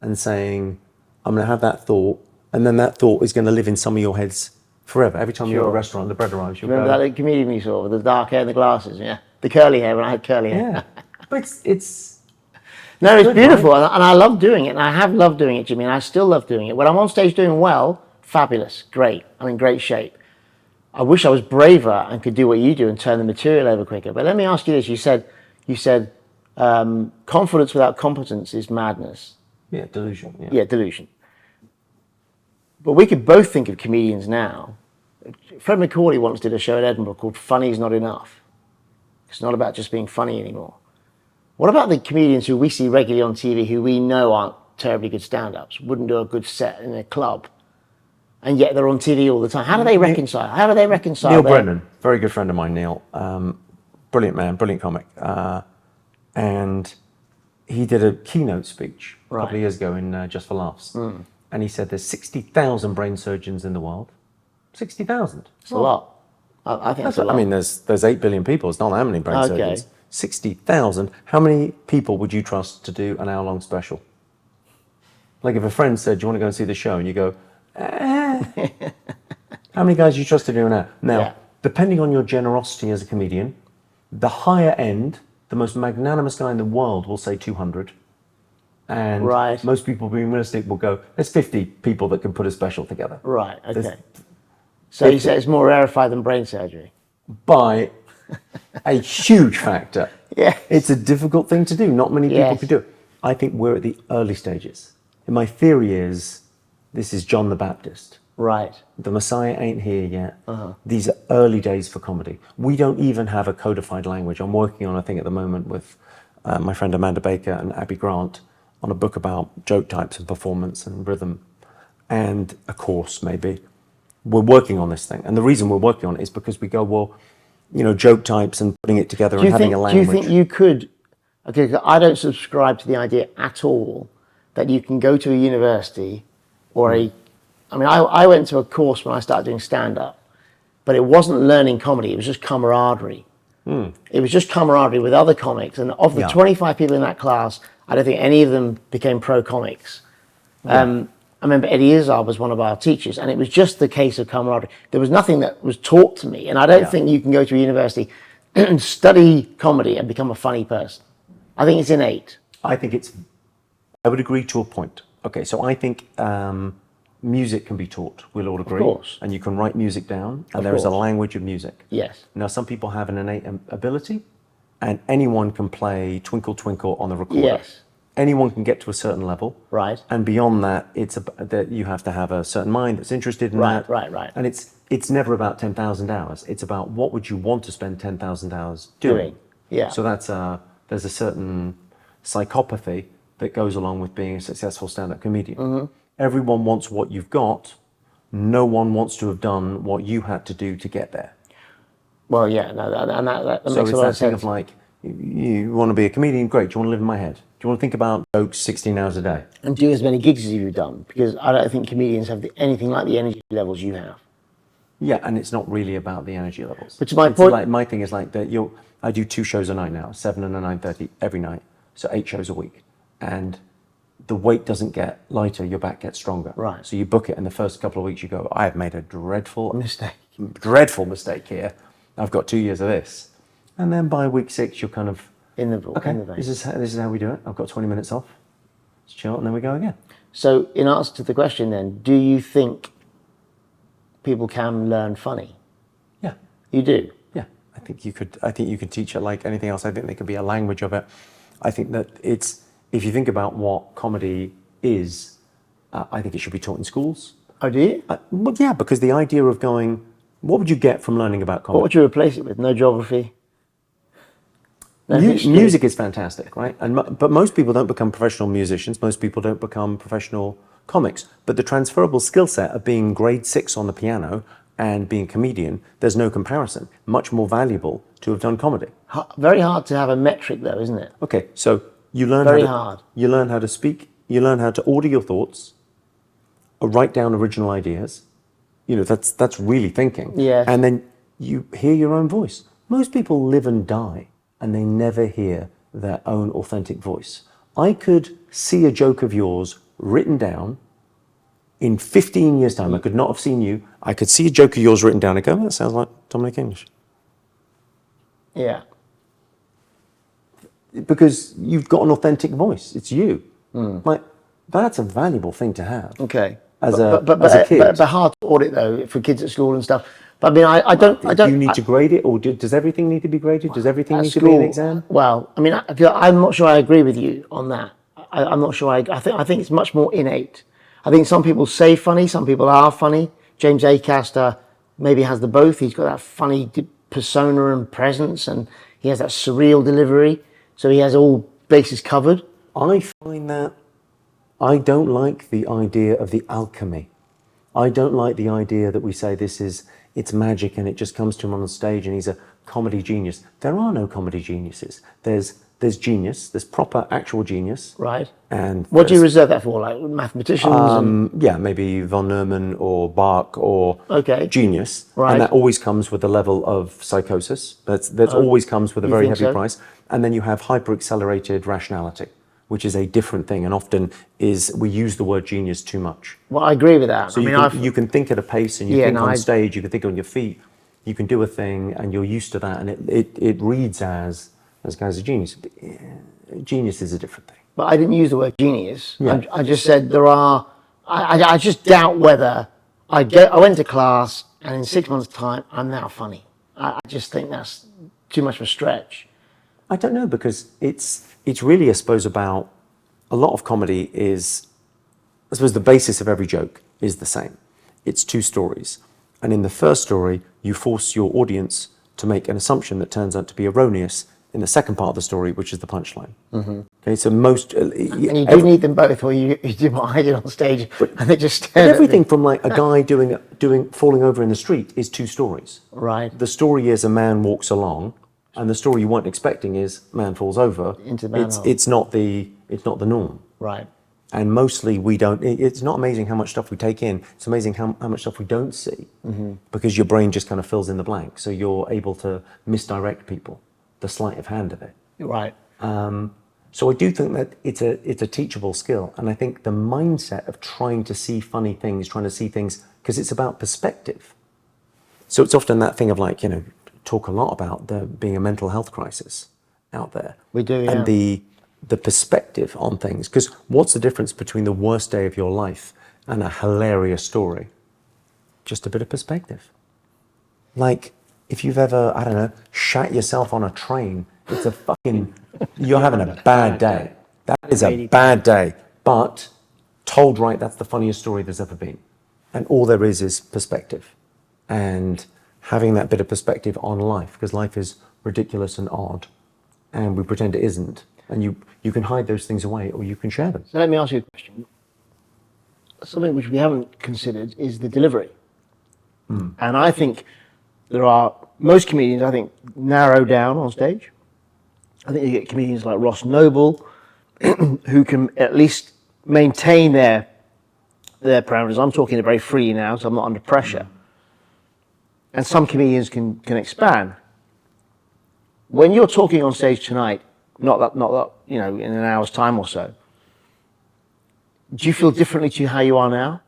and saying, I'm going to have that thought, and then that thought is going to live in some of your heads forever. Every time you're at a restaurant, the bread arrives. Remember that comedian we saw with the dark hair and the glasses? Yeah, the curly hair when I had curly hair. Yeah, but it's beautiful, right? And I love doing it, and I have loved doing it, Jimmy, and I still love doing it. When I'm on stage doing well, fabulous, great, I'm in great shape. I wish I was braver and could do what you do and turn the material over quicker. But let me ask you this: you said confidence without competence is madness. Yeah, delusion. Yeah, delusion. But we could both think of comedians now. Fred McCauley once did a show at Edinburgh called "Funny's Not Enough." It's not about just being funny anymore. What about the comedians who we see regularly on TV who we know aren't terribly good stand-ups, wouldn't do a good set in a club, and yet they're on TV all the time? How do they reconcile? Neil Brennan, very good friend of mine, Neil. Brilliant man, brilliant comic. And he did a keynote speech a couple of years ago in Just for Laughs. And he said there's 60,000 brain surgeons in the world. 60,000. It's a lot. I think that's a lot. I mean, there's 8 billion people. It's not that many brain surgeons. 60,000. How many people would you trust to do an hour-long special? Like if a friend said, do you want to go and see the show? And you go, How many guys do you trust to do an hour? Now, depending on your generosity as a comedian, the higher end, the most magnanimous guy in the world will say 200. And most people being realistic will go, there's 50 people that can put a special together. Right, okay. So you say it's more rarefied than brain surgery? By a huge factor. Yeah. It's a difficult thing to do. Not many people can do it. I think we're at the early stages. And my theory is, this is John the Baptist. Right. The Messiah ain't here yet. These are early days for comedy. We don't even have a codified language. I'm working on a thing at the moment with my friend Amanda Baker and Abby Grant on a book about joke types and performance and rhythm and a course maybe. We're working on this thing. And the reason we're working on it is because we go, well, you know, joke types and putting it together and having a language. Do you think you could, okay, I don't subscribe to the idea at all that you can go to a university or I went to a course when I started doing stand-up, but it wasn't learning comedy, it was just camaraderie. It was just camaraderie with other comics, and of the 25 people in that class, I don't think any of them became pro comics. I remember Eddie Izzard was one of our teachers, and it was just the case of camaraderie. There was nothing that was taught to me, and I don't think you can go to a university and study comedy and become a funny person. I think it's innate. I would agree to a point. Okay, so I think music can be taught, we'll all agree. Of course. And you can write music down, and there is a language of music. Yes. Now, some people have an innate ability, and anyone can play Twinkle Twinkle on the recorder. Yes. Anyone can get to a certain level. Right. And beyond that, that you have to have a certain mind that's interested in that. Right. And it's never about 10,000 hours. It's about what would you want to spend 10,000 hours doing. Yeah. So there's a certain psychopathy that goes along with being a successful stand-up comedian. Everyone wants what you've got. No one wants to have done what you had to do to get there. Well, yeah, no, and that So makes it's a lot that of thing sense. of like, you want to be a comedian? Great. Do you want to live in my head? Do you want to think about jokes 16 hours a day? And do as many gigs as you've done, because I don't think comedians have anything like the energy levels you have. Yeah, and it's not really about the energy levels. But to my It's point, like, my thing is like that. I do 2 shows a night now, 7 and a 9:30 every night, so 8 shows a week, and the weight doesn't get lighter, your back gets stronger. Right. So you book it, and the first couple of weeks you go, I have made a dreadful mistake here. I've got 2 years of this, and then by week 6 you're kind of in the okay. vein. This is how we do it. I've got 20 minutes off. Let's chill, and then we go again. So, in answer to the question, then, do you think people can learn funny? Yeah. You do. Yeah, I think you could teach it like anything else. I think there could be a language of it. I think that if you think about what comedy is, I think it should be taught in schools. Oh, do you? Well, yeah, because the idea of going, what would you get from learning about comedy? What would you replace it with? No geography? No history? Music is fantastic, right? But most people don't become professional musicians. Most people don't become professional comics. But the transferable skill set of being grade 6 on the piano and being a comedian, there's no comparison. Much more valuable to have done comedy. Very hard to have a metric, though, isn't it? Okay, so you learn You learn how to speak. You learn how to order your thoughts, or write down original ideas. That's really thinking. Yes. And then you hear your own voice. Most people live and die, and they never hear their own authentic voice. I could see a joke of yours written down in 15 years' time. I could not have seen you. I could see a joke of yours written down and go, that sounds like Dominic English. Yeah. Because you've got an authentic voice. It's you. Like, that's a valuable thing to have. Okay. As a kid. But hard to audit, though, for kids at school and stuff. But I mean, I don't. Do you need to grade it, or does everything need to be graded? Does everything need to be an exam? Well, I mean, I'm not sure I agree with you on that. I'm not sure. I think it's much more innate. I think some people say funny, some people are funny. James Acaster maybe has the both. He's got that funny persona and presence, and he has that surreal delivery. So he has all bases covered. I find that I don't like the idea of the alchemy. I don't like the idea that we say it's magic and it just comes to him on the stage and he's a comedy genius. There are no comedy geniuses. There's genius, there's proper actual genius. Right. And what do you reserve that for? Like mathematicians? Yeah, maybe von Neumann or Bach or genius. Right. And that always comes with a level of psychosis. That always comes with a very heavy price. And then you have hyper-accelerated rationality, which is a different thing, and often we use the word genius too much. Well, I agree with that. So you can think at a pace, and you think on stage, you can think on your feet, you can do a thing, and you're used to that, and it reads as guy's a genius. Genius is a different thing. But I didn't use the word genius. Yeah. I just said there are. I just doubt whether I went to class and in 6 months' time I'm now funny. I just think that's too much of a stretch. I don't know, because it's really, I suppose, about a lot of comedy is, I suppose the basis of every joke is the same. It's 2 stories. And in the first story, you force your audience to make an assumption that turns out to be erroneous in the second part of the story, which is the punchline. Mm-hmm. Okay, so most... and you do need them both, or you do what I did on stage, and they just stare at everything me. from like a guy falling over in the street is 2 stories. Right. The story is a man walks along, and the story you weren't expecting is man falls over. Into the manhole. It's not the norm. Right. And mostly we don't, it's not amazing how much stuff we take in, it's amazing how much stuff we don't see, because your brain just kind of fills in the blank. So you're able to misdirect people, the sleight of hand of it. Right. So I do think that it's a teachable skill. And I think the mindset of trying to see funny things, trying to see things, because it's about perspective. So it's often that thing of like, talk a lot about there being a mental health crisis out there. We do, yeah. And the perspective on things. Because what's the difference between the worst day of your life and a hilarious story? Just a bit of perspective. Like, if you've ever, I don't know, shat yourself on a train, it's a fucking, you're having a bad day. That is a bad day. But told right, that's the funniest story there's ever been. And all there is perspective. And having that bit of perspective on life, because life is ridiculous and odd, and we pretend it isn't. And you can hide those things away, or you can share them. So let me ask you a question. Something which we haven't considered is the delivery. And I think most comedians, I think, narrow down on stage. I think you get comedians like Ross Noble, who can at least maintain their parameters. I'm talking very free now, so I'm not under pressure. And some comedians can expand. When you're talking on stage tonight, not that, in an hour's time or so, do you feel differently to how you are now?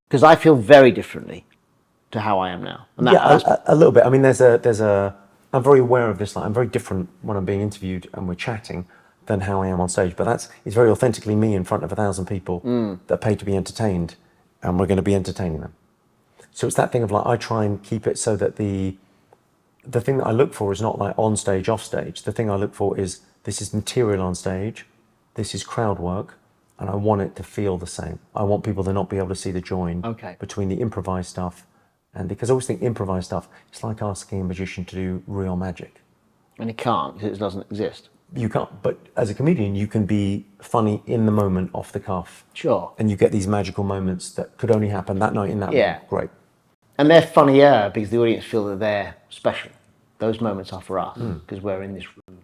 Because I feel very differently to how I am now. And a little bit. I mean, I'm very aware of this. Like, I'm very different when I'm being interviewed and we're chatting than how I am on stage. But it's very authentically me in front of 1,000 people that pay to be entertained, and we're going to be entertaining them. So it's that thing of like, I try and keep it so that the thing that I look for is not like on stage, off stage. The thing I look for is, this is material on stage, this is crowd work, and I want it to feel the same. I want people to not be able to see the join between the improvised stuff. And because I always think improvised stuff, it's like asking a magician to do real magic. And it can't, because it doesn't exist. You can't, but as a comedian, you can be funny in the moment, off the cuff. Sure. And you get these magical moments that could only happen that night in that room. Great. And they're funnier because the audience feel that they're special. Those moments are for us, because we're in this room.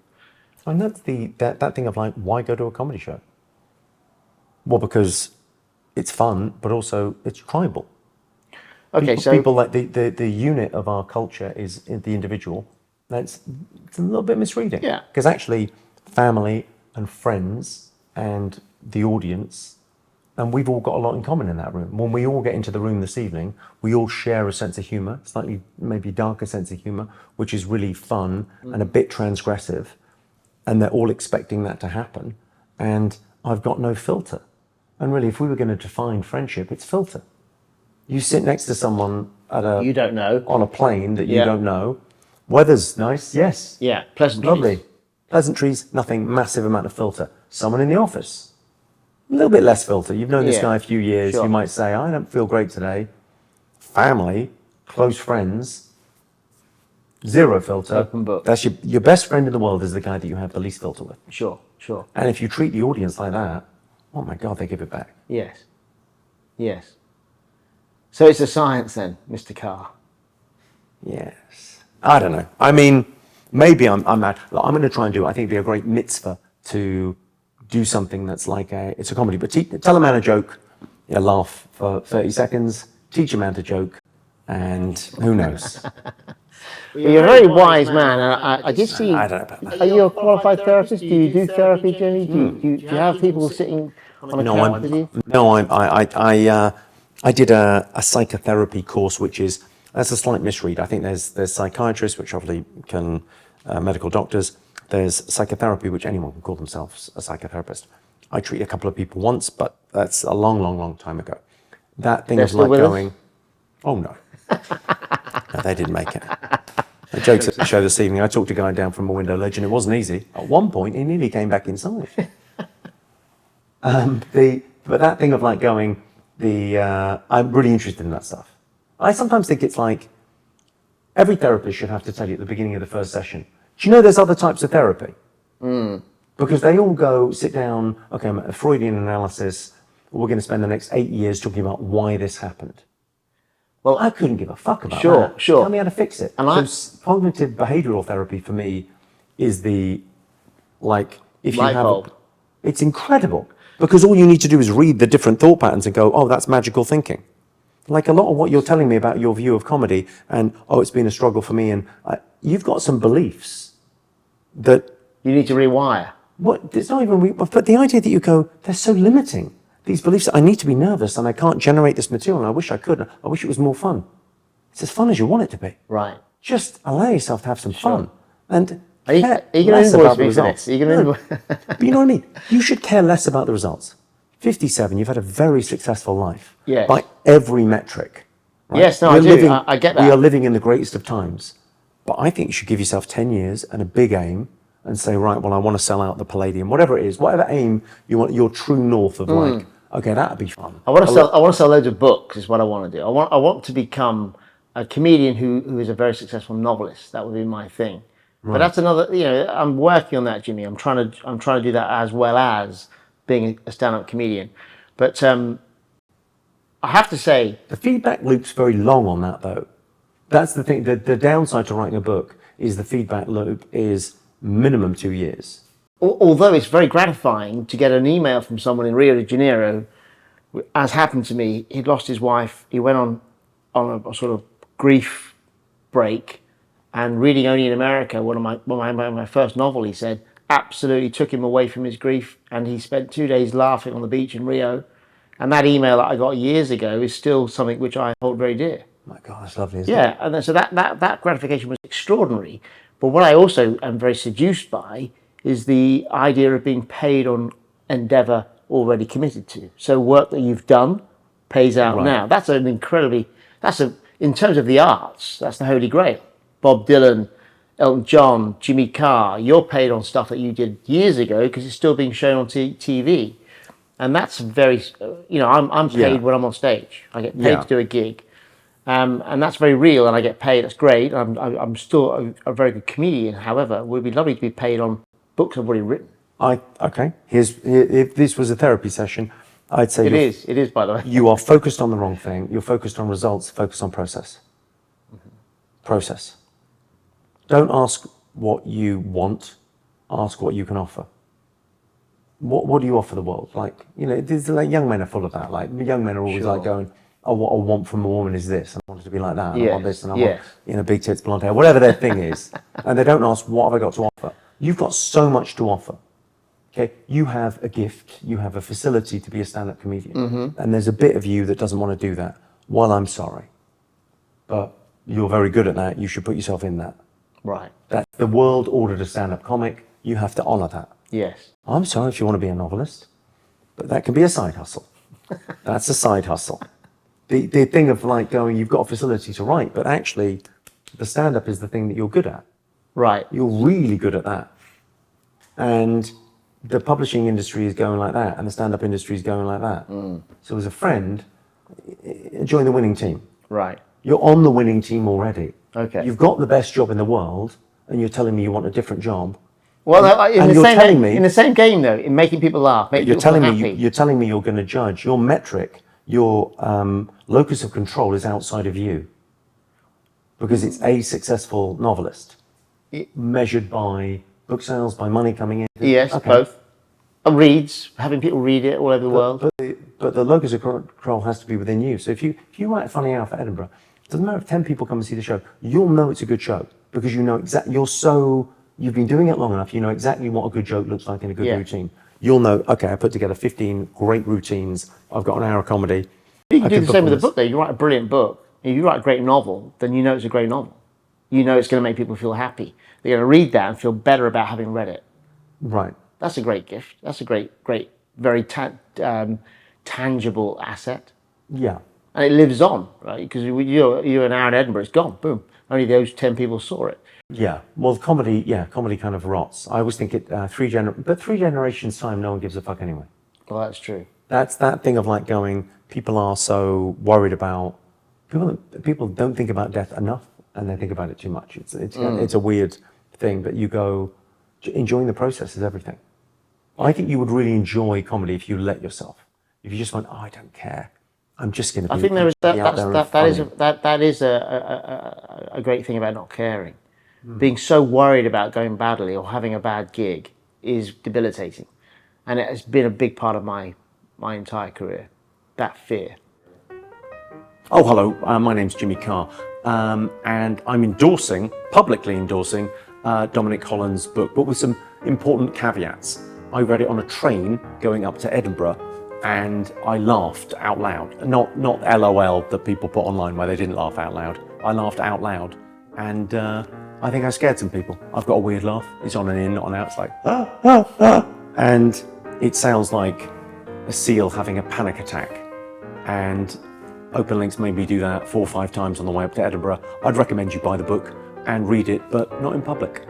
And that's that thing of like, why go to a comedy show? Well, because it's fun, but also it's tribal. Okay, people like the unit of our culture is the individual. It's a little bit misreading. Yeah. Because actually, family and friends and the audience, and we've all got a lot in common in that room. When we all get into the room this evening, we all share a sense of humour, slightly maybe darker sense of humour, which is really fun and a bit transgressive. And they're all expecting that to happen. And I've got no filter. And really, if we were going to define friendship, it's filter. You sit next to someone you don't know on a plane that you don't know. Weather's nice, yes. Yeah, pleasantries. Lovely. Pleasantries, nothing, massive amount of filter. Someone in the office, a little bit less filter. You've known this guy a few years. Sure. You might say, I don't feel great today. Family, close friends, zero filter. Open book. That's your best friend in the world is the guy that you have the least filter with. Sure. And if you treat the audience like that, oh my God, they give it back. Yes. So it's a science then, Mr. Carr. Yes. I don't know. I mean, maybe I'm mad. I'm going to try and do it. I think it'd be a great mitzvah to do something that's like it's a comedy, but tell a man a joke, laugh for 30 seconds, teach a man to joke, and who knows? You're a very wise man. I did see. I don't know about that. Are you a qualified therapist? Do you do therapy, Jenny? Do you have people sitting on a couch with you? No, I did a psychotherapy course, that's a slight misread. I think there's psychiatrists, which obviously can, medical doctors. There's psychotherapy, which anyone can call themselves a psychotherapist. I treated a couple of people once, but that's a long, long, long time ago. That thing is like going, oh no. No, they didn't make it. The jokes at the show this evening, I talked a guy down from a window ledge and it wasn't easy. At one point, he nearly came back inside. But that thing of like going, I'm really interested in that stuff. I sometimes think it's like, every therapist should have to tell you at the beginning of the first session, do you know there's other types of therapy? Because they all go, sit down, okay, I'm at a Freudian analysis, we're going to spend the next 8 years talking about why this happened. Well, I couldn't give a fuck about that. Sure. Tell me how to fix it. And cognitive behavioral therapy for me is if you have, It's incredible because all you need to do is read the different thought patterns and go, oh, that's magical thinking. Like a lot of what you're telling me about your view of comedy and, oh, it's been a struggle for me. And you've got some beliefs that you need to rewire. It's not even, but the idea that you go, they're so limiting. These beliefs that I need to be nervous and I can't generate this material and I wish I could. I wish it was more fun. It's as fun as you want it to be. Right. Just allow yourself to have some fun. And are you going to invoice me for this? Are you going to But you know what I mean? You should care less about the results. 57, you've had a very successful life. Yes. By every metric. Right? Yes, no, I do. I get that. We are living in the greatest of times. But I think you should give yourself 10 years and a big aim and say, right, well, I want to sell out the Palladium, whatever it is, whatever aim you want, your true north of like, okay, that'd be fun. I want to sell loads of books is what I want to do. I want to become a comedian who is a very successful novelist. That would be my thing. Right. But that's another, I'm working on that, Jimmy. I'm trying to do that as well as being a stand-up comedian. But I have to say, the feedback loop's very long on that though. That's the thing. The downside to writing a book is the feedback loop is minimum 2 years. Although it's very gratifying to get an email from someone in Rio de Janeiro, as happened to me. He'd lost his wife. He went on a sort of grief break, and reading Only in America, my first novel, he said, absolutely took him away from his grief, and he spent 2 days laughing on the beach in Rio. And that email that I got years ago is still something which I hold very dear. My God, that's lovely, isn't it? Yeah, and so that gratification was extraordinary. But what I also am very seduced by is the idea of being paid on endeavour already committed to. So work that you've done pays out now. That's in terms of the arts, that's the holy grail. Bob Dylan, Elton John, Jimmy Carr, you're paid on stuff that you did years ago because it's still being shown on TV. And that's very, I'm paid when I'm on stage. I get paid to do a gig. And that's very real, and I get paid. That's great. I'm still a very good comedian. However, it would be lovely to be paid on books I've already written. Okay. If this was a therapy session, I'd say it is. By the way, you are focused on the wrong thing. You're focused on results. Focus on process. Process. Don't ask what you want. Ask what you can offer. What do you offer the world? Like young men are full of that. Like young men are always like going, oh, what I want from a woman is this. I want it to be like that. And I want this, and I want, big tits, blonde hair, whatever their thing is. And they don't ask, what have I got to offer? You've got so much to offer. Okay, you have a gift. You have a facility to be a stand-up comedian, and there's a bit of you that doesn't want to do that. Well, I'm sorry, but you're very good at that. You should put yourself in that. Right. That's the world ordered a stand-up comic. You have to honour that. Yes. I'm sorry if you want to be a novelist, but that can be a side hustle. That's a side hustle. The thing of like going, you've got a facility to write, but actually the stand-up is the thing that you're good at. Right. You're really good at that. And the publishing industry is going like that, and the stand-up industry is going like that. So as a friend, join the winning team. Right. You're on the winning team already. Okay. You've got the best job in the world, and you're telling me you want a different job. Well, in the same game though, in making people laugh, making people happy. You're telling me you're going to judge. Your metric, your locus of control is outside of you, because it's a successful novelist, measured by book sales, by money coming in. Yes, both. Reads, having people read it all over the world. But the locus of control has to be within you. So if you write a funny hour for Edinburgh, it doesn't matter if 10 people come and see the show. You'll know it's a good show because you know exactly. You've been doing it long enough. You know exactly what a good joke looks like in a good routine. You'll know. Okay, I put together 15 great routines. I've got an hour of comedy. You can do the same with a book, though. You write a brilliant book. If you write a great novel, then you know it's a great novel. You know it's going to make people feel happy. They're going to read that and feel better about having read it. Right. That's a great gift. That's a great, very tangible asset. Yeah. And it lives on, right? Because you're an hour in Edinburgh, it's gone. Boom. Only those 10 people saw it. Yeah. Well, comedy kind of rots. I always think but 3 generations time, no one gives a fuck anyway. Well, that's true. That's that thing of like going, people are so worried about, people don't think about death enough, and they think about it too much. It's a weird thing, but you go, enjoying the process is everything. I think you would really enjoy comedy if you let yourself. If you just went, oh, I don't care. I'm just going to be. I think that is a great thing about not caring. Being so worried about going badly or having a bad gig is debilitating. And it has been a big part of my entire career, that fear. Oh, hello, my name's Jimmy Carr, and I'm publicly endorsing Dominic Holland's book, but with some important caveats. I read it on a train going up to Edinburgh, and I laughed out loud. Not LOL that people put online where they didn't laugh out loud. I laughed out loud, and I think I scared some people. I've got a weird laugh. It's on and in, not on out. It's like, ah, ah, ah. And it sounds like a seal having a panic attack. And Open Links made me do that 4 or 5 times on the way up to Edinburgh. I'd recommend you buy the book and read it, but not in public.